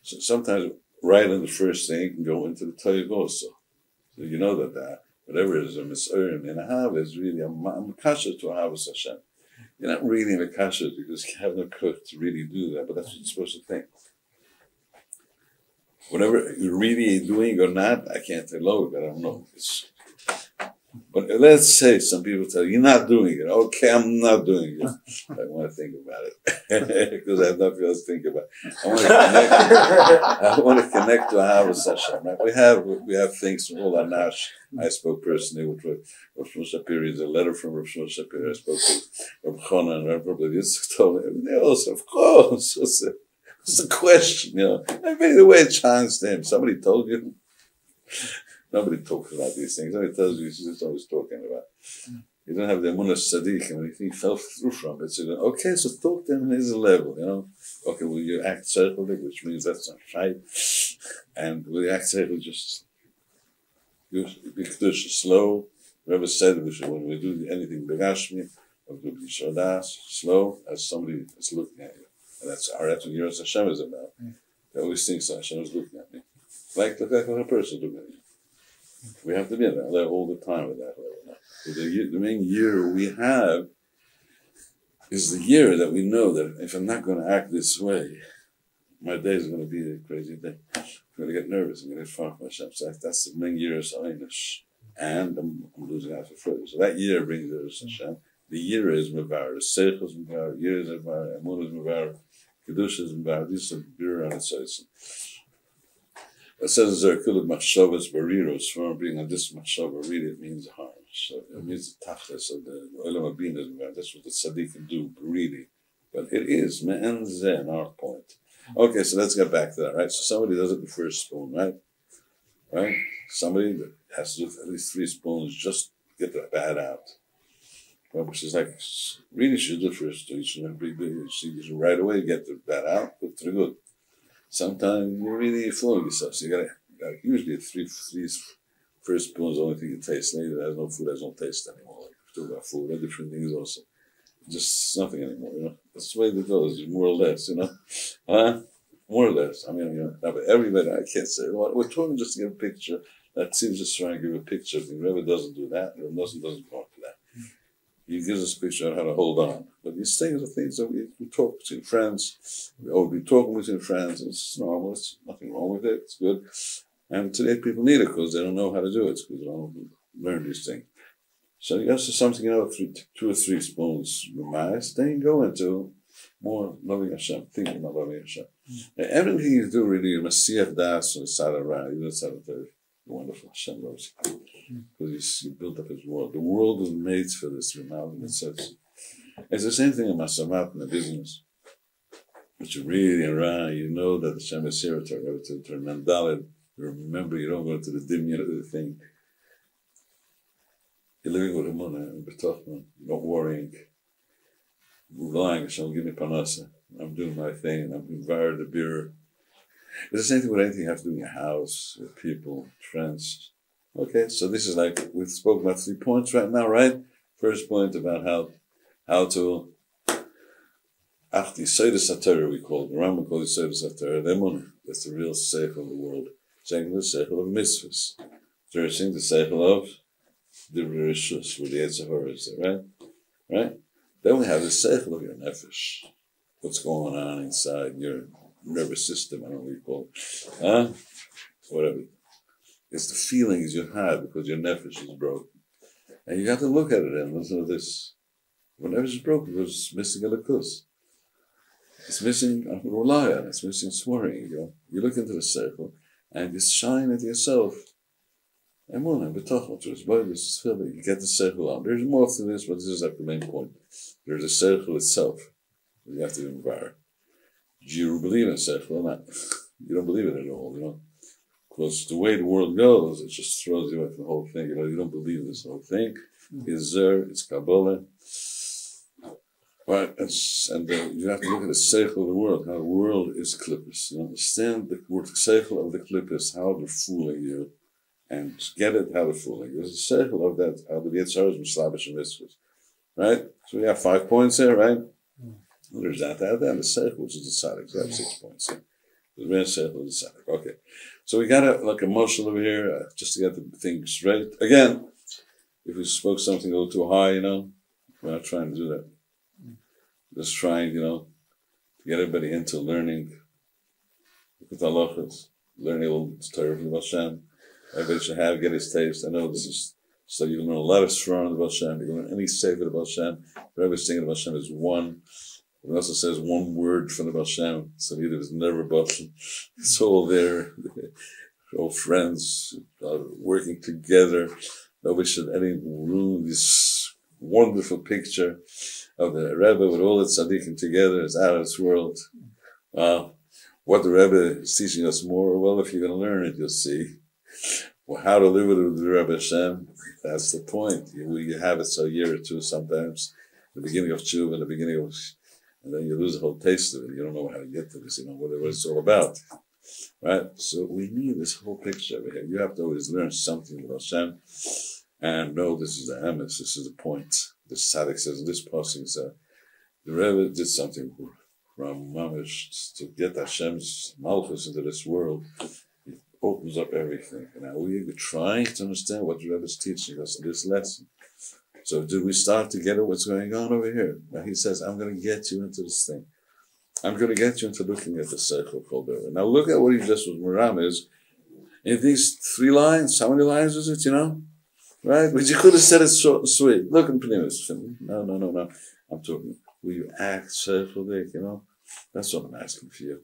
So sometimes right in the first thing you can go into the Toyib also. So you know that whatever it is, a mitzvah in a hav is really a makasha to a havas Hashem. You're not really in a kasha because you have no cook to really do that, but that's what you're supposed to think. Whatever you're really doing or not, I can't tell you, I don't know. But let's say some people tell you, you're not doing it. Okay, I'm not doing it. I want to think about it because I have nothing else to think about. I want to connect to Ahavas Hashem. Right? We have things from all our Nash. I spoke personally with Rav Shmuel Shapiri. There's a letter from Rav Shmuel Shapiri. I spoke to Rav Chana and Rav Yitzchak told me. They also, of course. It's a question, Maybe the way it shines to him. Somebody told you. Nobody talks about these things. Somebody tells you, he's just always talking about. You don't have the emunah tzaddik, and he fell through from it. So, okay, so talk to him at his level, Okay, will you act circling, which means that's not right. And will you act circling just be slow? Rabbi said when we do anything begashmi, or do bishadas, slow, as somebody is looking at you. And that's what Yiras Hashem is about. They always think Hashem is looking at me. Like a person looking at you. We have to be at that level all the time at that level. So the main year we have is the year that we know that if I'm not going to act this way, my day is going to be a crazy day. I'm going to get nervous. I'm going to get far from Hashem. So that's the main year of Einish. And I'm losing out for further. So that year brings Yiras Hashem. The year is Mevar. The Seichel is Mevar. Year is Mevar. Emun is Mevar. Kedusha is Mevar. These are Birur and Etzotzim. It says there, Kulit Machshavas Bariros, from being on this Machshava, really it means harm. So it means the Tachlis of the Olam Abin is Mevar. That's what the Tzaddik can do, really. But it is Me'en Zeh, in our point. Okay, so let's get back to that, right? So somebody does it the first spoon, right? Right? Somebody that has to do at least 3 spoons just get the bad out. Well, which is like, really should do first. You shouldn't be big. You should right away get the bad out, put to the good. Sometimes you're really fooling yourself. So you gotta usually 3 first spoons, the only thing you taste. Later, there's no food, there's no taste anymore. Like talk about food, and different things also. Just nothing anymore, That's the way it goes, more or less, More or less. I mean, but everybody, I can't say. We're talking just to get a picture. That seems just trying to give a picture. The Rebbe doesn't do that. The Rebbe doesn't go for that. He gives us a picture on how to hold on. But these things are things that we talk between friends. We'll be talking between friends. It's normal. There's nothing wrong with it. It's good. And today people need it because they don't know how to do it. Because they don't learn these things. So you have something, 2 or 3 spoons mice. Then you go into more loving Hashem, thinking about loving Hashem. And everything you do really, you must see if that's on the side of Ra. You don't say the wonderful Hashem loves you. Because you built up His world. The world is made for this. It's the same thing in Masamat in the business. But you really around, you know that Hashem is here to Mandalid. Remember, you don't go to the dimyan of the thing. You're living with Emunah and B'tochman. You're not worrying. Relying, Hashem, give me Panasa. I'm doing my thing. I'm devoured the beer. It's the same thing with anything you have to do in your house, with people, friends. Okay, so this is like, we've spoken about 3 points right now, right? First point about how to, the Seder Torah we call it, the Rambam called it Seder Torah, that's the real seichel of the world. Second, the seichel of mitzvahs. Third thing, the seichel of the rishus, where the Yetzirah is there, right? Then we have the seichel of your nefesh. What's going on inside your nervous system, I don't know what you call it. Whatever. It's the feelings you have because your nefesh is broken. And you have to look at it and listen to this. When nefesh is broken, because it's missing a lakus. It's missing a rulaya, it's missing swearing. You look into the circle and you shine at yourself. Emunah, b'tochel, you get the circle on. There's more to this, but this is like the main point. There's a circle itself. You have to environment. Do you believe in circle or not? You don't believe it at all, Because the way the world goes, it just throws you away from the whole thing. You don't believe this whole thing. It's there, it's Kabbalah. Right, and you have to look at the seichel of the world, how the world is klippus. You understand the word seichel of the klippus, how they're fooling you, and get it how they're fooling you. There's a seichel of that, how the Yetzirah is mislabish and mitzvahs. Right? So we have 5 points here, right? There's that, and the seichel, which is the tzaddik. So we have 6 points here. The real seichel is the tzaddik. Okay. So we got like emotional over here, just to get the thing straight. Again, if we spoke something a little too high, we're not trying to do that. Just trying, to get everybody into learning with halachas, learning a little Torah from Hashem. Everybody should get his taste. I know this is, so you can learn a lot of Shvarim about Hashem. You can learn any sefer about Hashem. Everybody's thinking about Hashem is one. It also says one word from the Hashem. So either is never but it's all there. We're all friends, working together. Nobody should ruin this wonderful picture of the Rebbe with all the tzaddikim together. It's out of this world. What the Rebbe is teaching us more, well, if you're going to learn it, you'll see. Well, how to live with the Rebbe Hashem, that's the point. You have it so a year or two sometimes, the beginning of Tshuva, and then you lose the whole taste of it. You don't know how to get to this, what it's all about. Right? So we need this whole picture over here. You have to always learn something about Hashem and know this is the emes, this is the point. The tzaddik says, this passing said, the Rebbe did something from Mamish to get Hashem's malchus into this world. It opens up everything. And now we're trying to understand what the Rebbe is teaching us in this lesson. So did we start to get what's going on over here? Now he says, I'm going to get you into this thing. I'm going to get you into looking at the seichel called Rebbe. Now look at what he just was Muram is. In these 3 lines, how many lines is it, Right? But you could have said it short and sweet. Look in Pnimis. No. I'm talking, will you act seichel, That's what I'm asking for you.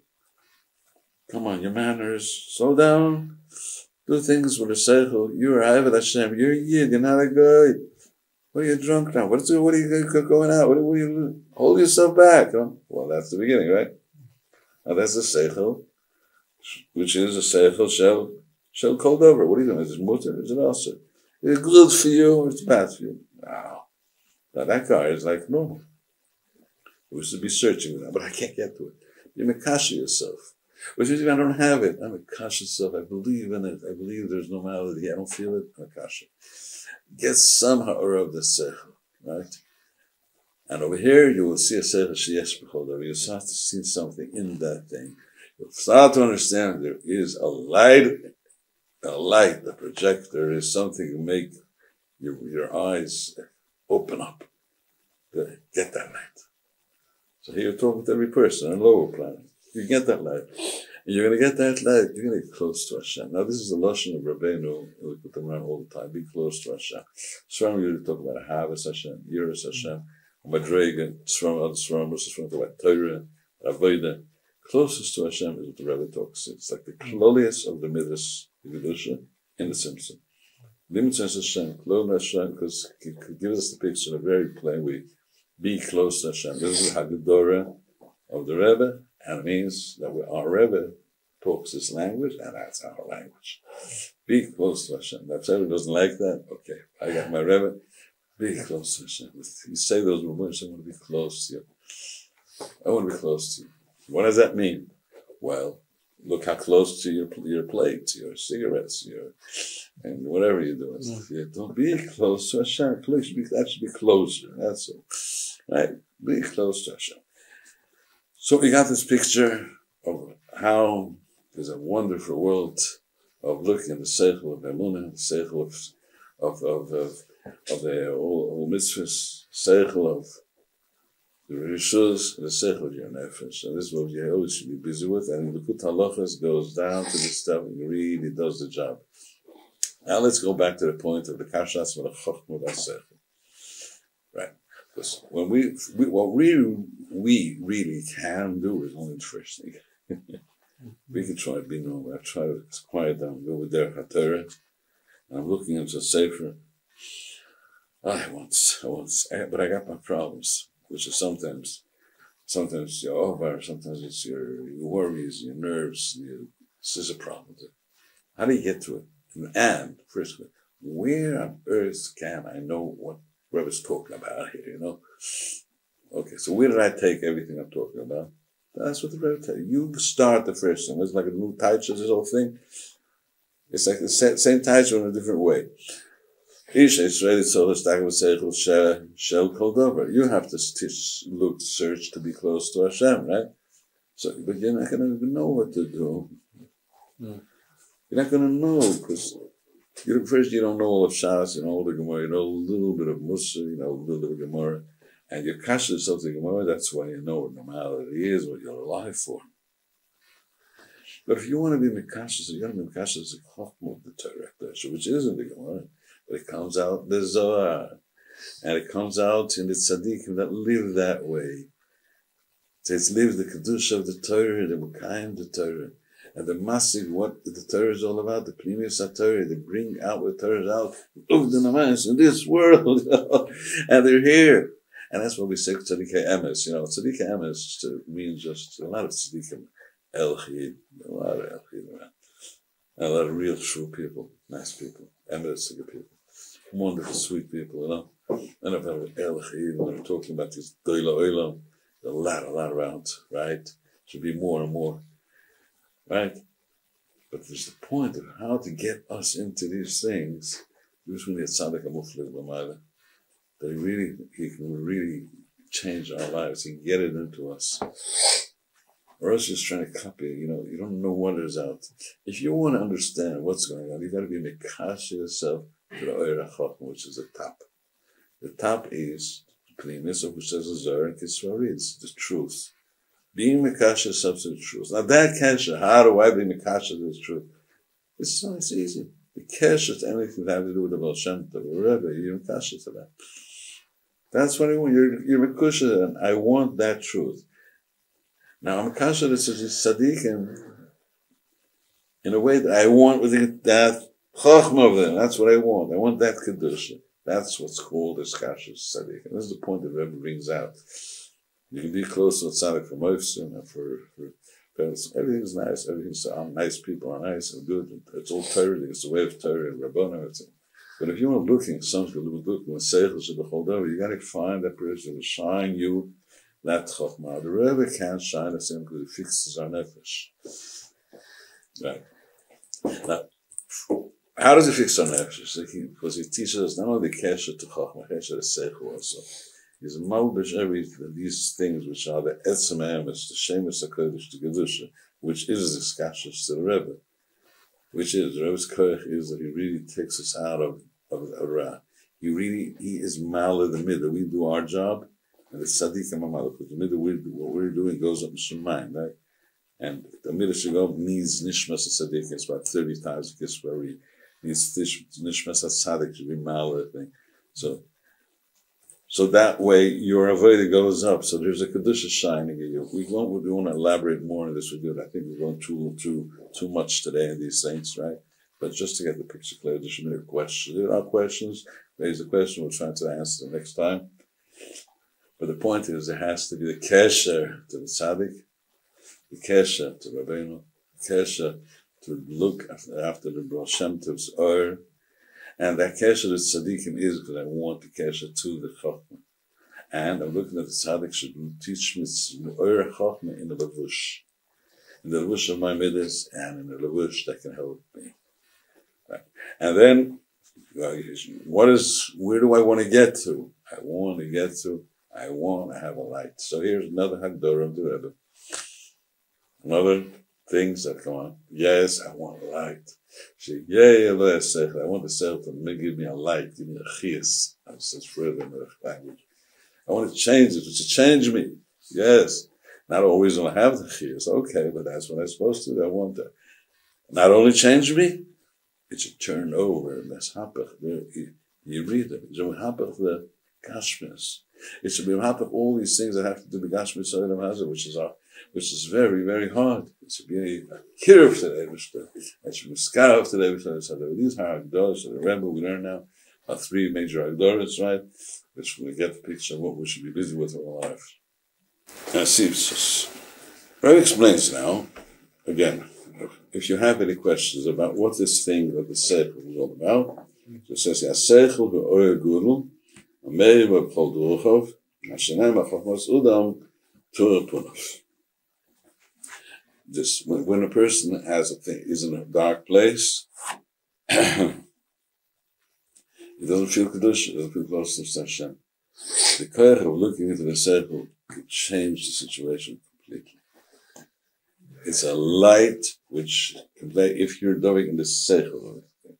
Come on, your manners, slow down. Do things with a seichel. You're Avad Hashem. You're a Yid. You're not a guy. What are you drunk now? What are you going out? What are you, hold yourself back. Well, that's the beginning, right? Now that's the seichel, which is a seichel shall called over. What are you doing? Is it mutter? Is it also? Is it good for you or it's bad for you? No. Now that guy is like normal. We should be searching for that, but I can't get to it. You makasha yourself. Which means I don't have it. I'm makasha yourself. I believe in it. I believe there's normality. I don't feel it. Makasha. Get some ha'ara of the seichel, right? And over here, you will see a seichel sheyesh b'chol. You'll start to see something in that thing. You'll start to understand there is a light, the projector is something to make your eyes open up. Get that light. So here you're talking to every person on a lower planet. You get that light. And you're going to get that light. You're going to get close to Hashem. Now, this is the lashon of Rabbeinu. We put them around all the time. Be close to Hashem. Sram, you talk about Ahavas Hashem, Yiras Hashem, Madrega, Sram, other Sram, versus Sram, talk about Torah, Avodah. Closest to Hashem is what the Rebbe talks. It's like the kloliest of the Midas, the Kedusha, in the Simpson. Limit says Hashem, close to Hashem, because he gives us the picture in a very plain way. Be close to Hashem. This is the Haggadah of the Rebbe, and it means that our Rebbe talks this language, and that's our language. Be close to Hashem. If everyone doesn't like that, okay, I got my Rebbe. Be close to Hashem. You say those words, I want to be close to you. I want to be close to you. What does that mean? Well, look how close to your plate, to your cigarettes, and whatever you're doing. Don't be close to Hashem. That should be closer. That's all. Right? Be close to Hashem. So we got this picture of how there's a wonderful world of looking at the seichel of emunah, the seichel of the all mitzvahs, seichel of the rishus, the seichel of your nefesh. And this is what you always should be busy with. And the Likut Halachas goes down to this stuff and really does the job. Now let's go back to the point of the kashas with the chokhmah seichel. Right? Because what we really can do is only the first thing. We can try to be normal. I try to quiet down, go with their Torah. I'm looking into a sefer. But I got my problems, which is sometimes your over, sometimes it's your worries, your nerves. This is a problem. How do you get to it? And first, where on earth can I know what Rabbi's talking about here? Okay, so where did I take everything I'm talking about? That's what the Rebbe tells you. You start the first thing. It's like a new taisha, this whole thing. It's like the same taisha in a different way. You have to search to be close to Hashem, right? So, but you're not going to know what to do. You're not going to know because first you don't know all of Shas, you know all the Gemara, you know a little bit of Musa, you know a little bit of Gemara. And your kasha is something Gemara, that's why you know what normality is, what you're alive for. But if you want to be Mikasha, so you got to be Mikasha as a Chokhmah of the Torah, which isn't the Gemara, but it comes out the Zohar. And it comes out in the Tzaddikim that live that way. So it's live the Kedusha of the Torah, the Mekayim the Torah. And the Masig, what the Torah is all about, the Pnimius HaTorah, they bring out what Torah is out, of the Namas in this world, and they're here. And that's what we say Tzadikei Emes. Tzadikei Emes means just a lot of Tzadikim, Elchid, a lot of Elchid around. And a lot of real true people, nice people, Emes people, wonderful, sweet people, And about Elchid, when I'm talking about this Doila Oilam, a lot around, right? Should be more and more, right? But there's the point of how to get us into these things. This when it's Tzadik HaMuflik B'Mayla. That he can really change our lives and get it into us. Or else just trying to copy it, you don't know what is out. If you want to understand what's going on, you got to be mekash yourself to the Oyer HaChochma, which is the top. The top is the Pnimis, of which says a Zohar and Kisvari, it's the truth. Being mekash yourself to the truth. Now that kasha, how do I be mekash to the truth? It's easy. The kasha is anything that has to do with the Baal Shem Tov or whatever, you're mekash to that. That's what I want. You're Mekusha, and I want that truth. Now, I'm Mekusha that says Tzaddikim in a way that I want with that Chokhmah of them. That's what I want. I want that Kedusha. That's what's called this Kasha Tzaddik. And this is the point that Rebbe brings out. You can be close to a Tzaddik for Mofsin and for parents. Everything's nice. Everything's nice. People are nice and good. It's all Torah. It's the way of Torah and Rabbana. But if you want looking, something looking with seichel should hold over, you got to find that person to shine you that chokhmah. The Rebbe can't shine the same because he fixes our nefesh. Right. Now, how does he fix our nefesh? Because he teaches us not only the kesher to chokhmah, kesher to seichel also. He's malbish these things which are the etzem emes, the shemus hakodesh, the kedusha, which is the skashus to the Rebbe. Which is, the Rebbe's koach is that he really takes us out of Ra. He is mal in the middle. We do our job, and the tzaddik and mamal. Because the middle, what we're doing goes up in Shemayim, right? And the middle should go needs nishmas tzaddik. It's about 30 times a kiss where he needs nishmas tzaddik to be mal, I think. So that way your avodah goes up. So there's a kedusha shining in you. We want to elaborate more on this. We do. I think we're going too much today in these things, right? But just to get the picture clear, there should be a question. There are questions. Raise a question. We'll try to answer them next time. But the point is, there has to be the kesher to the tzaddik, the kesher to Rabbeinu, the kesher to look after the Baal Shem Tov's Or. And that kesher to tzaddikim is because I want the kesher to the chokhmah. And I'm looking at the tzaddik should teach me Or chokhmah in the lavush. in the levush of my midas and in the levush that can help me. Right? And then, where do I want to get to? I want to have a light. So here's another Hagdorah of the Rebbe. Another things that come on. Yes, I want a light. I want the self to give me a light, give me a chias. I said further in the language. I want to change it. It should change me. Yes. Not always going to have the chias. Okay, but that's what I'm supposed to do. I want that. Not only change me, it should turn over. That's hapach. You read it. It should be hapach the gashmis. It should be hapach all these things that have to do with gashmis which is very, very hard. It should be a kirv today, it should be scarf today. So these are Hagdorahs. So the Rebbe we learn now are three major Hagdorahs, right? Which we get the picture of what we should be busy with in our life. Now, see, Rabbi explains now, again, if you have any questions about what this thing of the Seichel is all about, so it says, Seichel v'oyer gudel, amei v'pchol duruchov, Hashanem v'chachmos udam, Torah punaf. This, when a person has a thing, is in a dark place, he doesn't feel Kedusha, doesn't feel close to Hashem. The koyach of looking into the Seichel could change the situation completely. It's a light which can play, if you're diving in the Seichel of it.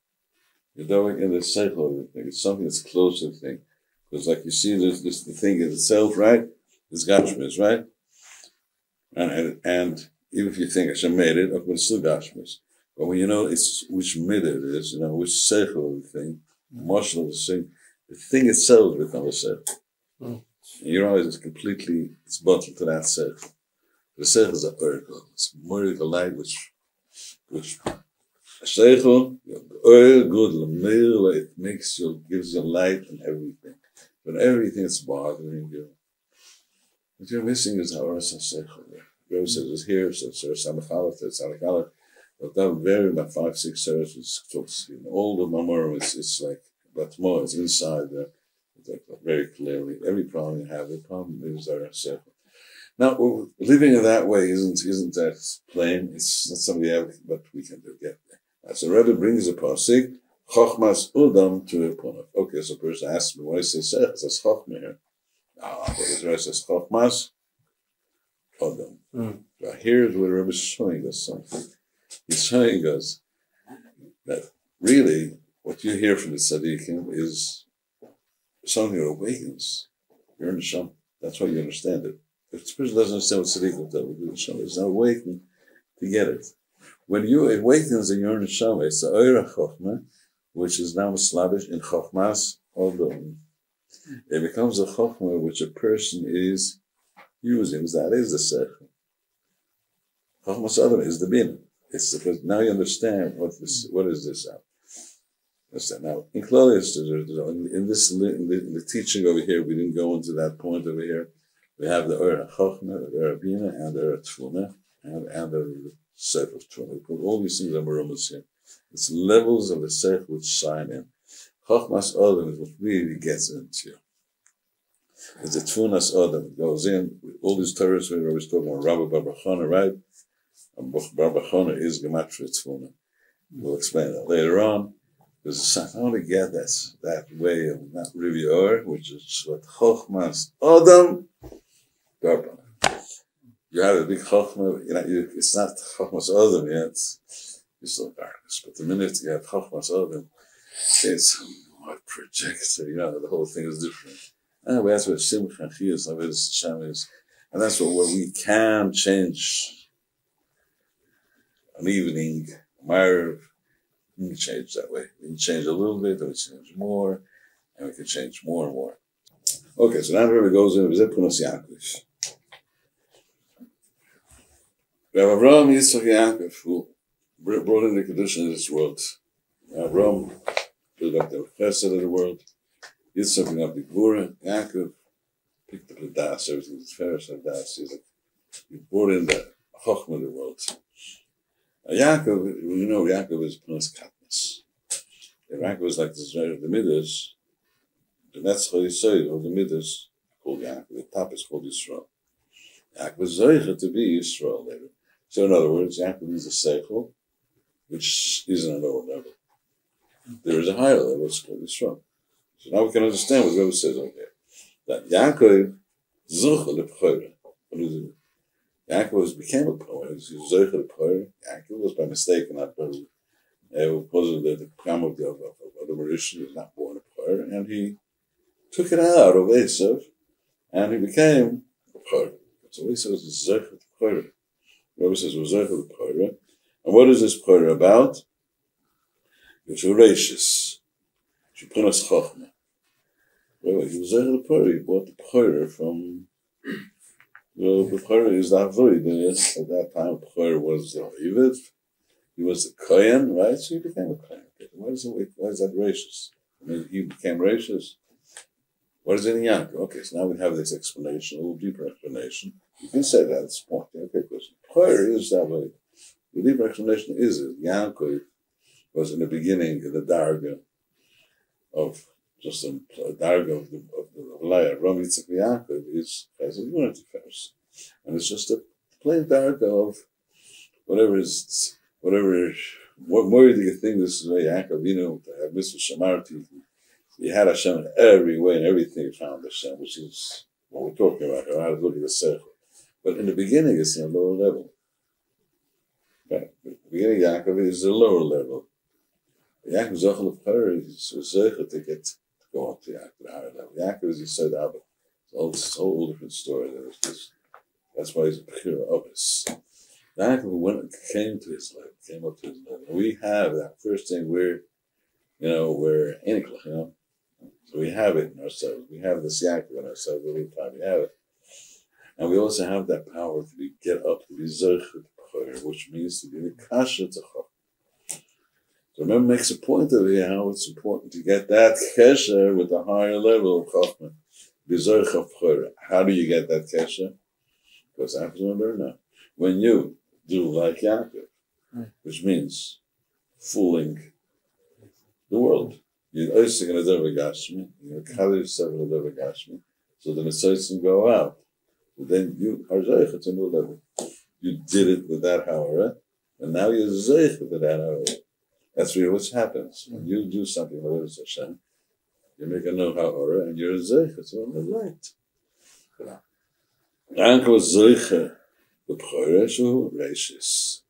You're diving in the Seichel of the thing. It's something that's close to the thing. Because like you see, there's the thing in itself, right? It's Gashmis, right? And even if you think Hashem made it, okay, it's still Gashmis. But when you know it's which mid it is, which Seichel of the thing, marshal of the thing itself becomes a Seichel. And your eyes is completely, it's bottled to that Seichel. The Seichel is a oracle. It's more of a light which Seichel, oil, good, lamil, it makes you, gives you light and everything. But everything is bothering you. What you're missing is how Oras Seichel there. Rabbi says it's here, so it's Samachalach, it's Samachalach. But that vary about 5-6 services. All the Mamorim, it's like, but more, it's inside there. It's like very clearly. Every problem you have, the problem is Oras Seichel. Now, living in that way isn't that plain. It's not something but we can do. Get there. So Rabbi brings a pasuk, Chochmas Udam to a punaf. Okay, so a person asks me, why does it say Seichel? It says Chochma here. But the rest says Chochmas Udam. Now here's where Rabbi is showing us something. He's showing us that really what you hear from the tzaddikim is something that awakens your neshama. That's why you understand it. If the person doesn't understand what tzaddikim do, it's not awakened to get it. When you awakens in your neshama, it's the oira chokhmah, which is now slavish in chokhmas odom. It becomes a chokhmah which a person is using. That is the seichel. Chokhmas odom is the bin. It's because now you understand what is this out. Now, in Claudius, in the teaching over here, we didn't go into that point over here. We have the Ora Chochmah, the Ora Bina, and the Ora Tfuna, and the Seif of Tfuna. We put all these things in Marumas here. It's levels of the Seif which shine in. Chochmas Odom is what really gets into you. It's the Tfunas Odom. It goes in with all these Torahs we were always talking about Rabbi Barbachona, right? And Barbachona is Gematria Tfuna. We'll explain that later on. Because I want to get that way of not Rivior, which is what Chochmas Odom. You have a big chokhmah, it's not chokhmas odom yet, it's still darkness. But the minute you have chokhmas odom, it's more projected, the whole thing is different. Anyway, that's what simcha and chiyus of Hashem is. And that's where we can change an evening, Ma'ariv, we can change that way. We can change a little bit, then we change more, and we can change more and more. Okay, so now Rabbi goes in, V'zeh Yaakov. Rabbi Avraham Yitzchak Yaakov, who brought in the condition of this world. Avraham built up the chesed of the world. Yitzchak picked up the Gvura. Yaakov picked up the das, everything that's fair, so das. He brought in the chokhmah of the world. Yaakov, Yaakov is Pnas Katnas. Yaakov is like the Midas, the Netzach Yisrael, of the Midas, called Yaakov. The top is called Yisrael. Yaakov is Zoicha to be Yisrael later. So in other words, Yaakov is a seichel, which is on a lower level. There is a higher level, it's called Yisrael. So now we can understand what Rabbi says over here. That Yaakov zuchel lepchoira. What is it? Yaakov became a poet. He was zuchel lepchoira. Yaakov was by mistake not born. Because of the program of the Mauritian, he was not born a poet, and he took it out of Esav, and he became a poet. So he says it's zuchel lepchoira. Rabbi says was zuchel lepchoira. And what is this poet about? It's Horatius. Shepunas Chachma. Well, he was the Puri. He bought the Puri from. Well, the Puri is the Avoid. At that time, Puri was the Oivid. He was the Kohen, right? So he became a Kohen. Why is that racist? I mean, he became racist. What is it in Yankee? Okay, so now we have this explanation, a little deeper explanation. You can say that it's point. Okay, because Puri is the Avoid. The deeper explanation is that Yankee was in the beginning the darga of just a darga of the Laya. Rabbi Yitzchak Yaakov has a unity first. And it's just a plain darga of what more do you think this is Yaakov, to have Mr. Shamarti. He had Hashem in every way and everything he found Hashem, which is what we're talking about, how to look at the Seichel. But in the beginning it's in a lower level. Right? The beginning of Yaakov is a lower level. Yaakov Zochel of Torah is Zochel to go up to Yaakov, the higher level. Yaakov is Yisod Abba. It's a whole different story. That's why he's a pure Abbas. Yaakov came to his level, came up to his level. We have that first thing we're Eniklach, So we have it in ourselves. We have this Yaakov in ourselves every time we have it. And we also have that power to get up to be Zochel, which means to be the Kasha to Chok. So remember, makes a point over here how it's important to get that kesher with the higher level of Chachma. How do you get that kesher? Because I have to learn now. When you do like Yaakov, which means fooling the world. You're also going to do Gashmi, you're going to cover yourself with a Gashmi, so the Messiahs can go out. So then you are Zoich at a new level. You did it with that Hawara, and now you're Zoich with that Hawara. That's really what happens. When you do something with Hashem, you make a no Ha'ora and you're a Zeich. It's on the light. Anko Zeiche, the Pchore, so Rashis.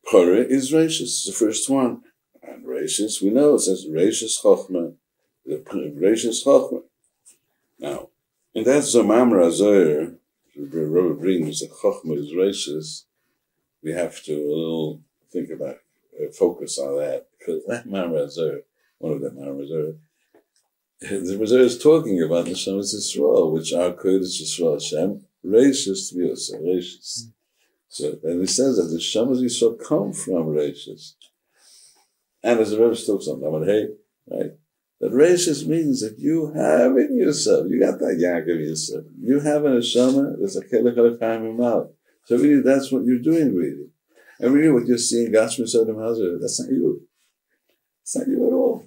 Pchore is Rashis, the first one. And Rashis, we know it says Rashis Chochma, the Rashis Chochma. Now, in that Zomamra Zoyer, the Rabbi brings that Chochma is Rashis, we have to a little think about it. Focus on that, because that Marazor, one of the Marazor, the Marazor is talking about the Shemas Yisrael, which our code is Yisrael Hashem, racist to be also racist. So, and he says that the Shemas Yisrael come from racist. And as the Rebbe talks on that, hey, right? That racist means that you have in yourself, you got that Yaakov in yourself, you have an Hashama, there's a Kelech Alekayim in mouth. So really, that's what you're doing, really. And really what you're seeing, Gashmi Sodom Hazard, that's not you. It's not you at all.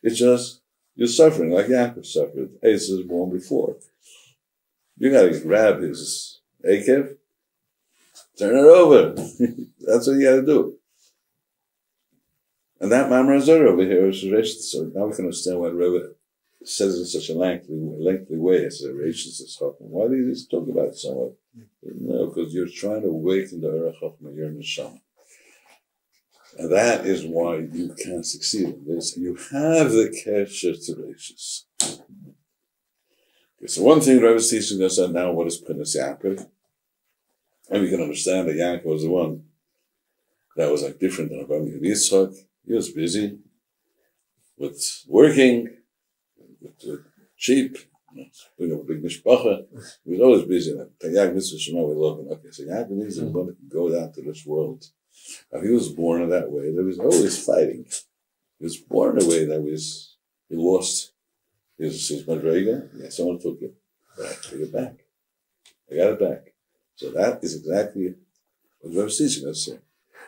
It's just, you're suffering like Yaakov suffered. Esau was born before. You gotta grab his Akev, turn it over. That's what you gotta do. And that Mamre Zor over here is racist. So now we can understand why Rabbi says in such a lengthy way. It's a racist. Why do you talk about it so much? No, because you're trying to awaken the Orach Chochmah, your Neshama. And that is why you can't succeed in this. You have the Kesher to Rashis. Okay, so one thing Rabbi is teaching us now, what is Prince Yaakov? And we can understand that Yaakov was the one that was like different than Rabbi Yitzchak. He was busy with working, with sheep, doing a big mishpacha. He was always busy. Yaakov Mitzvah Shema, we love him. Okay, so Yaakov means that one can go down to this world. Now, he was born in that way. There was always fighting. He was born in a way that he lost his madrega. Yeah, someone took it. Right, take it back. I got it back. So that is exactly what Rabbi is teaching us here.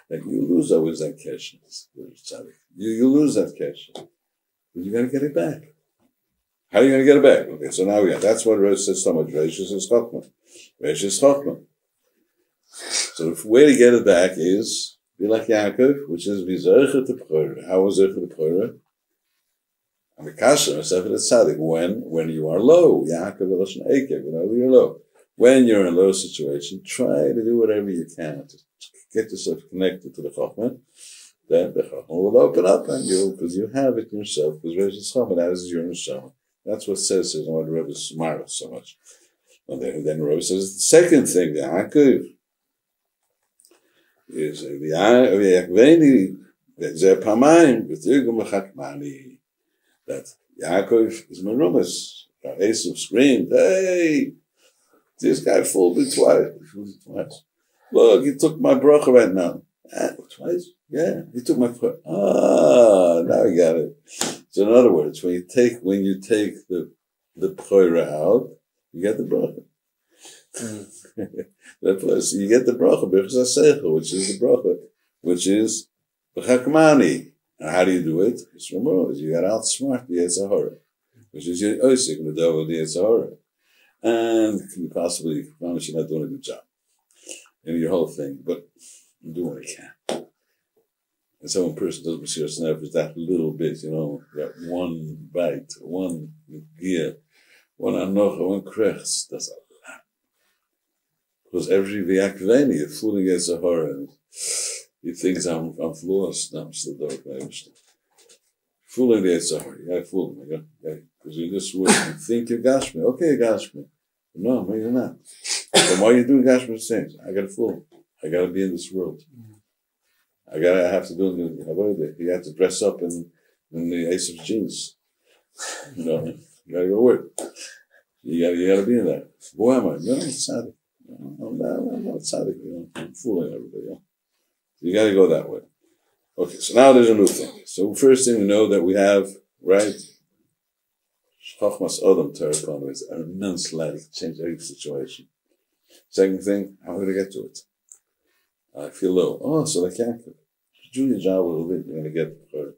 That you lose always that kesher. You lose that kesher. But you got to get it back. How are you going to get it back? Okay, so now that's what Rabbi says so much. Rashis is Chachma. Rashis is Chachma. So the way to get it back is be like Yaakov, which is v'zorcha t'pchora. How was zorcha t'pchora? And the kasha myself at tzaddik when you are low. Yaakov eloshen ekev, you're low. When you're in a low situation, try to do whatever you can to get yourself connected to the Chachma. Then the Chachma will open up on you because you have it in yourself. Because Rebbe Chachma, that is your neshama. That's what says why the Rebbe is smart so much. And then the Rebbe says the second thing, the Yaakov, is the Yaakveni Zeh Pamayim V'Tirgum L'Chakmani. That Yaakov is merumas. Esav screamed, "Hey, this guy fooled me twice. Look, he took my bracha right now." Twice? Yeah, he took my bracha. Now I got it. So in other words, when you take the bracha out, you get the bracha. So you get the bracha, which is b'chakmani. And how do you do it? It's remote. You got to outsmart the Yetzer Hara, which is your oisik with the Yetzer Hara. And you possibly promise you're not doing a good job in your whole thing, but you do what you can. And so when a person does Mesiras Nefesh, that little bit, that one bite, one gear, one anocha, one krech, that's a lot. Because every v'yakveni, you're fooling Yetzer Hara, and he thinks I'm flawless. No, I'm still dark. Fooling the Yetzer Hara, you gotta fool him. Because in this world, you think you're Gashmi. Okay, Gashmi. No, you're not. Then why are you doing Gashmi things? I gotta fool him. I gotta be in this world. I have to do it. You have to dress up in the Asap's jeans. You gotta go work. You gotta be in that. Who am I? No, I'm tzaddik. I'm not tzaddik. I'm fooling everybody. You gotta go that way. Okay, so now there's a new thing. So first thing we know that we have, right? Chachmas Odom Torah is an immense light. It can change every situation. Second thing, how am I going to get to it? I feel low. So like Yaakov. Do your job a little bit, you're going to get the Torah.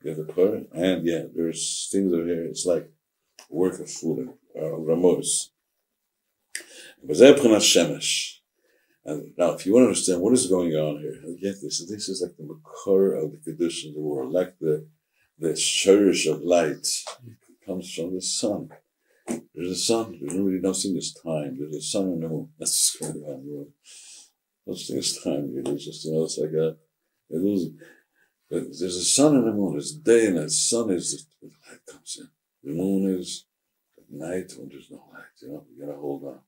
Get the Torah. And yeah, there's things over here, it's like work of fooling, Ramos. And now, if you want to understand what is going on here, get this. This is like the makor of the Kedusha of the world, like the shurish of light. Comes from the sun. There's a sun. There's really no thing as time. There's a sun and the moon. That's what's going on in the world. No thing as time. It's just, it's like a illusion. But there's a sun and the moon. There's day and the sun is the light comes in. The moon is at night when there's no light. You gotta hold on.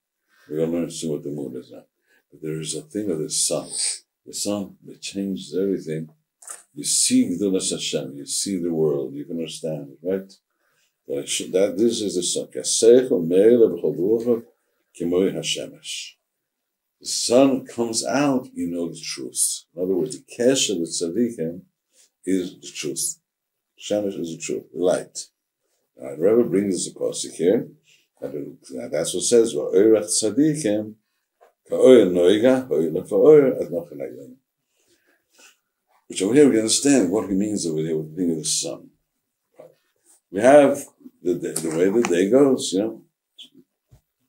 We're gonna learn soon what the moon is now. But there is a thing of the sun. The sun that changes everything. You see Gdulas Hashem. You see the world. You can understand it, right? That this is the sun. The sun comes out, you know the truth. In other words, the kesher, the tzaddikim, is the truth. Shemesh is the truth, the light. Now, the Rabbi brings us a pasuk here, and that's what it says, "Va'orach tzaddikim ka'or noiga ha'olah fa'or adnochan hayom." Which over here we understand what he means over here with the thing of the sun. We have the way the day goes,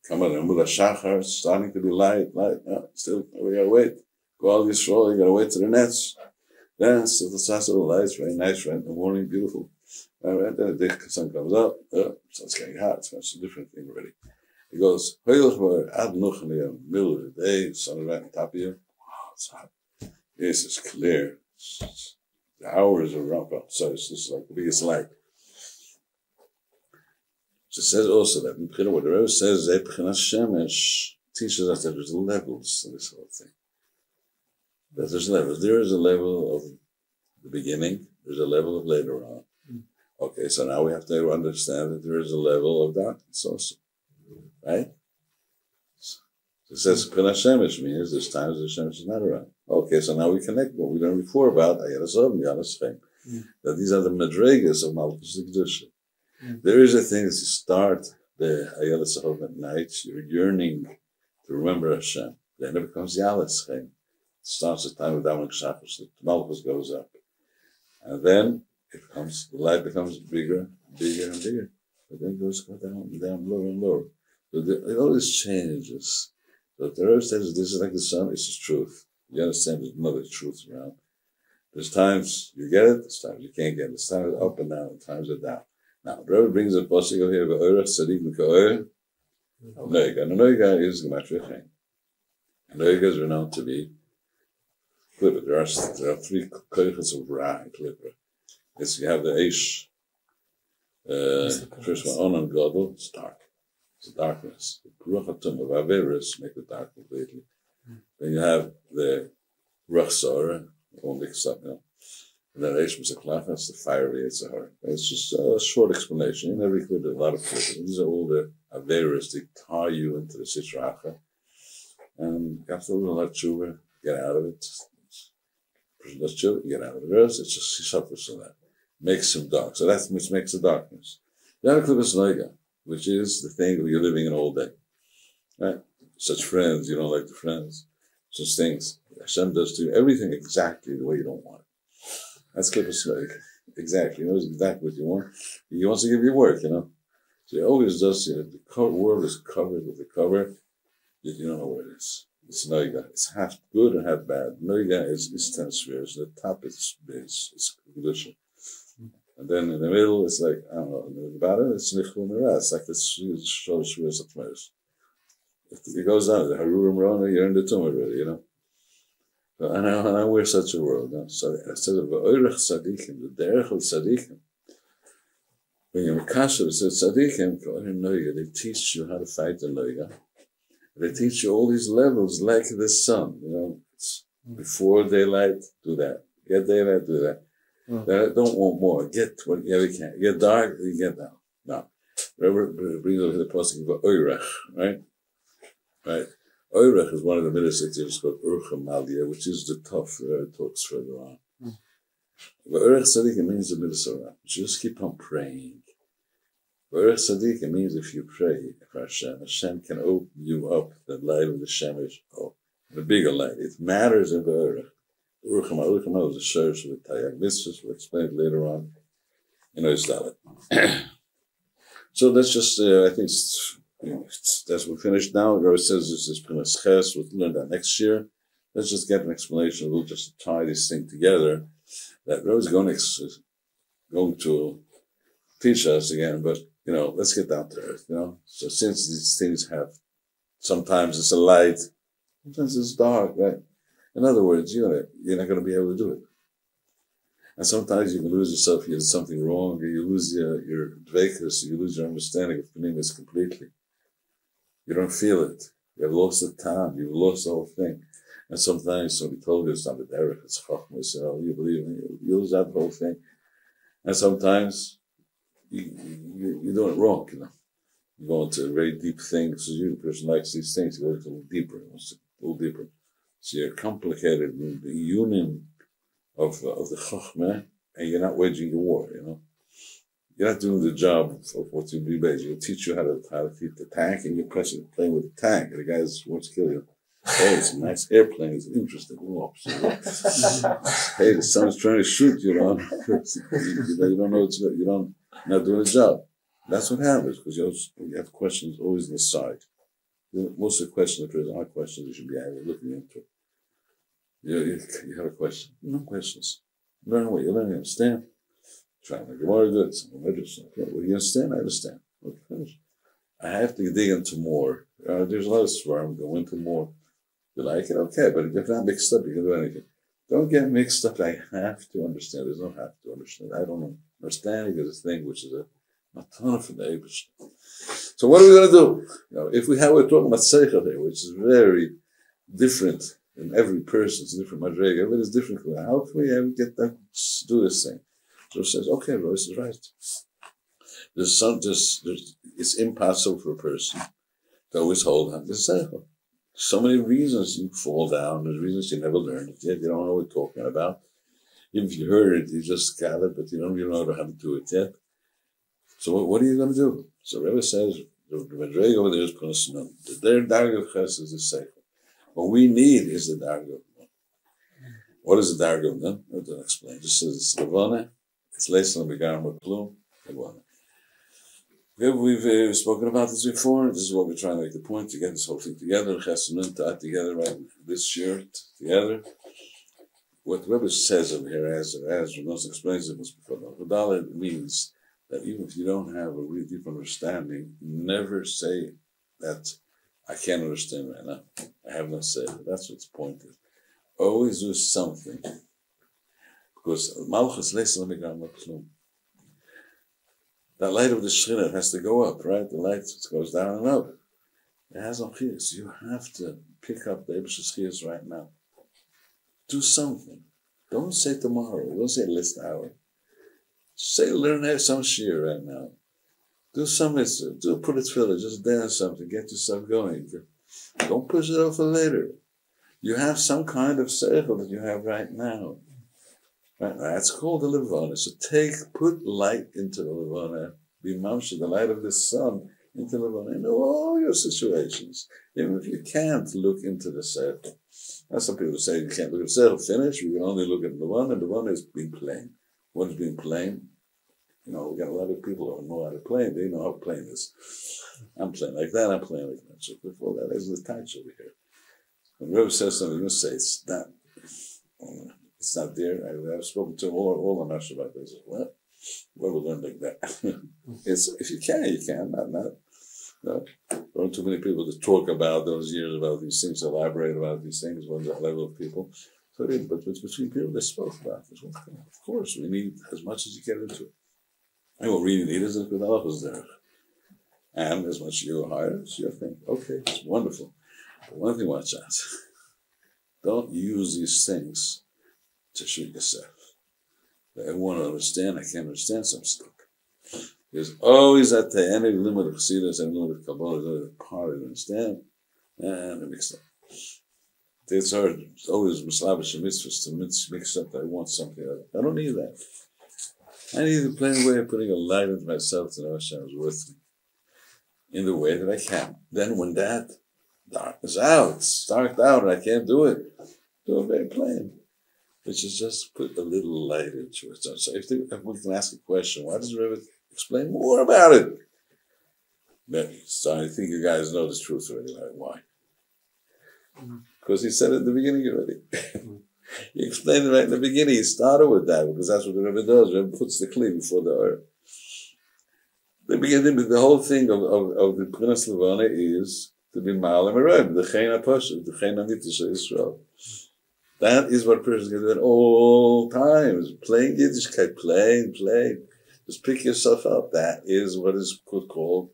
Come on, Shachar, it's starting to be light. Still, we gotta wait. Go all this roll, you gotta wait to the nets. Then, so the sun of the lights, very nice, right in the morning, beautiful. Right, then the sun comes up, so it's getting hot, so it's a different thing already. It goes, middle of the day, the sun is right on top of you. Wow, it's hot. Yes, it's clear. The hours are up, so it's just like the biggest light. So it says also that what the Rebbe says, Shemesh teaches us that there's levels to this whole thing. That there's levels. There is a level of the beginning, there's a level of later on. Okay, so now we have to understand that there is a level of darkness also. Right? So it says Shemesh means there's times the Shemesh is not around. Okay, so now we connect what we learned before about that these are the madregas of Malchus Kedusha. There is a thing that you start the Ayala Sahov at night, you're yearning to remember Hashem. Then it becomes Yalas Chaim. It starts the time of Davening Shacharis, the Malchus goes up. And then the light becomes bigger, bigger and bigger. But then it goes down, lower and lower. So it always changes. So the Rebbe says this is like the sun, it's just truth. You understand there's another truth around. There's times you get it, there's times you can't get it. There's times up and down, and times are down. Now, the Rebbe brings a pasuk over here, V'oirach tzadik v'ka'oir. Noiga. And Noiga is Gematria Chaim. Noiga is renowned to be Clipper. There are three koiches of Ra in Clipper. You have the Eish, first one, On and Godel, it's dark. It's darkness. The Ruach HaTum of Averis make it dark completely. Then you have the Ruach Sora, all mixed up, And then Eish Misaklach, that's the fiery Yitzhahar. It's just a short explanation. In every clip, there's a lot of clips. These are all the Averis that tie you into the Sitracha. And after a lot of tshuva, get out of it. Person does tshuva, get out of it. The rest, it's just he suffers from that. Makes him dark. So that's which makes the darkness. The other clip is Noiga, which is the thing where you're living in all day. Right? Such friends, you don't like the friends. Such things. Hashem does to you everything exactly the way you don't want it. That's clip of Noiga. Exactly. He knows exactly what you want. He wants to give you work, So he always does see that the world is covered with the cover. You don't know what it is. It's Noiga. It's half good and half bad. Noiga is 10 spheres. The top is condition. And then in the middle, it's like, I don't know, in the bottom, it's Nichul Nera. It's like the Shol Shvias Atmos. If it goes down, the Harurim Rona, you're in the tomb already, So, and I wear such a world. So it says, V'oirach tzadikim, the derech of tzadikim. When you're Makasher, it says tzadikim, they teach you how to fight the Noiga. They teach you all these levels like the sun, It's before daylight, do that. Get daylight, do that. Don't want more. Get what you can. Get dark, you get down. Now, Rabbi brings over the pasuk of Oirach, right? Right. Oirach is one of the ministers called Urcha Malia, which is the tough talks further on. But Oirach Sadiq means the minister. Just keep on praying. Oirach Sadiq means if you pray for Hashem can open you up the light of the Shemesh, the bigger light. It matters in the Oirach. Urchama is a sherish with Tayag Mitzvahs. We'll explain it later on in Oizdalet. So that's just, I think, that's what we finished now. Rabbi says this is Primas Ches. We'll learn that next year. Let's just get an explanation. We'll just tie this thing together. That Rabbi is going to teach us again, but, let's get down to earth, So since these things have, sometimes it's a light, sometimes it's dark, right? In other words, you're not going to be able to do it. And sometimes you can lose yourself, you did something wrong, or you lose your dveikus, you lose your understanding of Pnimis completely. You don't feel it. You have lost the time, you've lost the whole thing. And sometimes somebody told you it's not the derech, it's chachma, you believe in it, you lose that whole thing. And sometimes you do it wrong, You go into very deep things. So the person likes these things, he goes a little deeper, a little deeper. So you're complicated in the union of the Chachmah, and you're not waging the war, You're not doing the job of what you do base. You'll teach you how to keep the tank, and you're playing with the tank, and the guy wants to kill you. Hey, it's a nice airplane, it's interesting. Hey, the sun's trying to shoot you, you don't know you're not doing the job. That's what happens, because you have questions always on the side. Most of the questions are questions you should be looking into. You have a question. No questions. Learn what you learn, you understand. Try to make it more good. Well, you understand? I understand. Okay, finish. I have to dig into more. There's a lot of swarm. Go into more. You like it? Okay, but if you're not mixed up, you can do anything. Don't get mixed up. I have to understand. There's no have to understand. I don't know. Understanding is a thing which is a ton for the Abish. So what are we going to do? If we're talking about Seichel here, which is very different in every person, it's a different madrega, everybody's different. How can we ever get that, do this thing? So it says, okay, Royce is right. It's impossible for a person to always hold on to Seichel. So many reasons you fall down, there's reasons you never learned it yet, you don't know what we're talking about. If you heard it, you just got it, but you don't even know how to do it yet. So what are you going to do? So Rabbi says, the Madrega over there is Kunasnun. Their Darga of Ches is the Seichel. What we need is the Darga of Nun. What is the Darga of Nun? I don't explain. It just says it's Levana, it's less than the Begar Maklum, Levana. We've spoken about this before. This is what we're trying to make the point, to get this whole thing together, Chesunin, Ta'at together, right? This Shiur together. What Rabbi says over here, as Rabbi explains it, it means that even if you don't have a really deep understanding, never say that I can't understand right now. I have not said it. That's what the point is. Always do something. Because Malchus that light of the Shekhinah has to go up, right? The light goes down and up. It has no chiyus. You have to pick up the Eibusher's chiyus right now. Do something. Don't say tomorrow. Don't say last hour. Say learn some shiur right now. Do some mitzvah. Put a tefillah. Just dance something. Get yourself going. Don't push it off for later. You have some kind of seichel that you have right now. Right now, it's called the levana. So put light into the levana. Be mamsha, the light of the sun, into the levana in all your situations. Even if you can't look into the seichel. Now, some people say you can't look at the seichel. Finish. We can only look at the levana. And the levana is being plain. What is being plain? You know, we got a lot of people who know how to play. They know how plain is. I'm playing like that. I'm playing like that. So before that, there's the touch over here. When Rabbi says something, you say it's not. It's not there. I've spoken to all the Nash about this. What? Well, we learn like that. If you can, you can. Not. No. There aren't too many people to talk about those years about these things, elaborate about these things. One's that level of people. So, but it's between people that spoke about this. Well, of course, we need as much as you get into it. And what we really need is a good halachos there. And as much as you hire, it's your thing. Okay, it's wonderful. But one thing, watch out. Don't use these things to shoot yourself. I want to understand, I can't understand, so I'm stuck. There's always at the end, a limit of chassidus and a limit of kabbalah, the part to understand, and it mixed up. It's hard, it's always mislavish and mitzvahs to mix up that I want something else. I don't need that. I need a plain way of putting a light into myself to know Hashem is with me in the way that I can. Then when that darkness out, darked out, and I can't do it very plain. Which is just put a little light into it. So if we can ask a question, why does Rabbi explain more about it? So I think you guys know the truth already. Like, why? Because he said it at the beginning already. He explained it right in the beginning. He started with that because that's what the Rabbi does. Rabbi puts the kli before the oil. The beginning, the whole thing of the P'chinas Levana is to be Ma'alim Arab, the Chein HaPashat, the Chein HaNittish Israel. That is what a person can do at all times. Playing Yiddishkeit, playing. Just pick yourself up. That is what is called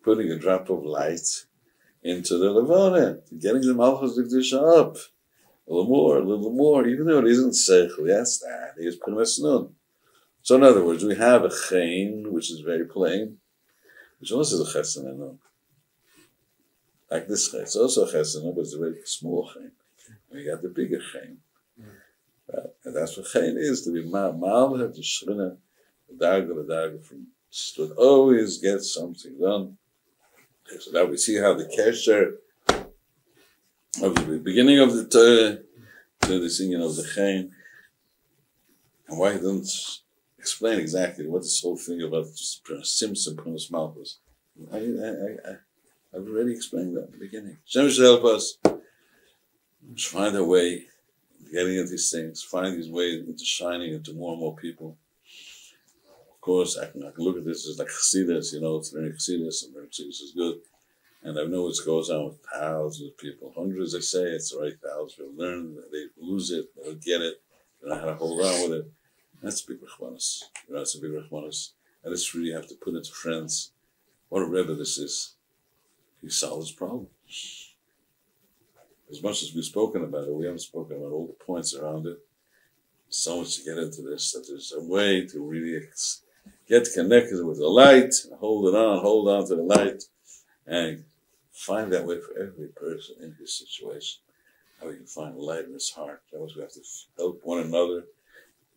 putting a drop of light into the Levana, getting the Malchus D'Kedusha up. A little more, even though it isn't Seichel. Yes, that is P'chinas Nun. So in other words, we have a Chein, which is very plain, which also is a Chesed Nun. Like this Chein. It's also a Chesed Nun, but it's a very small Chein. And you got the bigger Chein. Right? And that's what Chein is, to be Ma'al, to Shechina, the Darga from, to always get something done. So now we see how the Kesher of the beginning of the Torah to the singing of the Chein, and why he doesn't explain exactly what this whole thing about Simson P'chinas Malchus. I've already explained that in the beginning. Hashem should help us. Just find a way, getting into these things, find these ways into shining into more and more people. Of course, I can look at this as like chassidus, it's learning chassidus, and learning chassidus is good. And I know what goes on with thousands of people, hundreds, I say, it's already thousands. They'll learn, they lose it, they'll get it, they don't know how to hold on with it. That's a big rachmanis. It's a big rachmanis. And it's really have to put it to friends. What a Rebbe this is. He solves this problem. As much as we've spoken about it, we haven't spoken about all the points around it. So much to get into this, that there's a way to really get connected with the light, hold on to the light, and find that way for every person in his situation. How we can find light in his heart. That was we have to help one another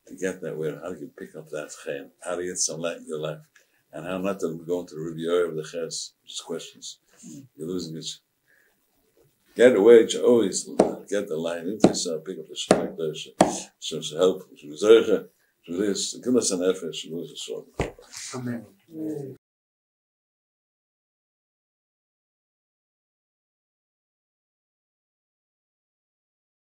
to get that way. How do you pick up that chein? How do you get some light in your life? And how not to go into the Rabbi of the ches, just questions. You're losing it. Get away, you always get the light into yourself, pick up the Shabbat, Hashem should help, Hashem should this, give us an effort, Amen.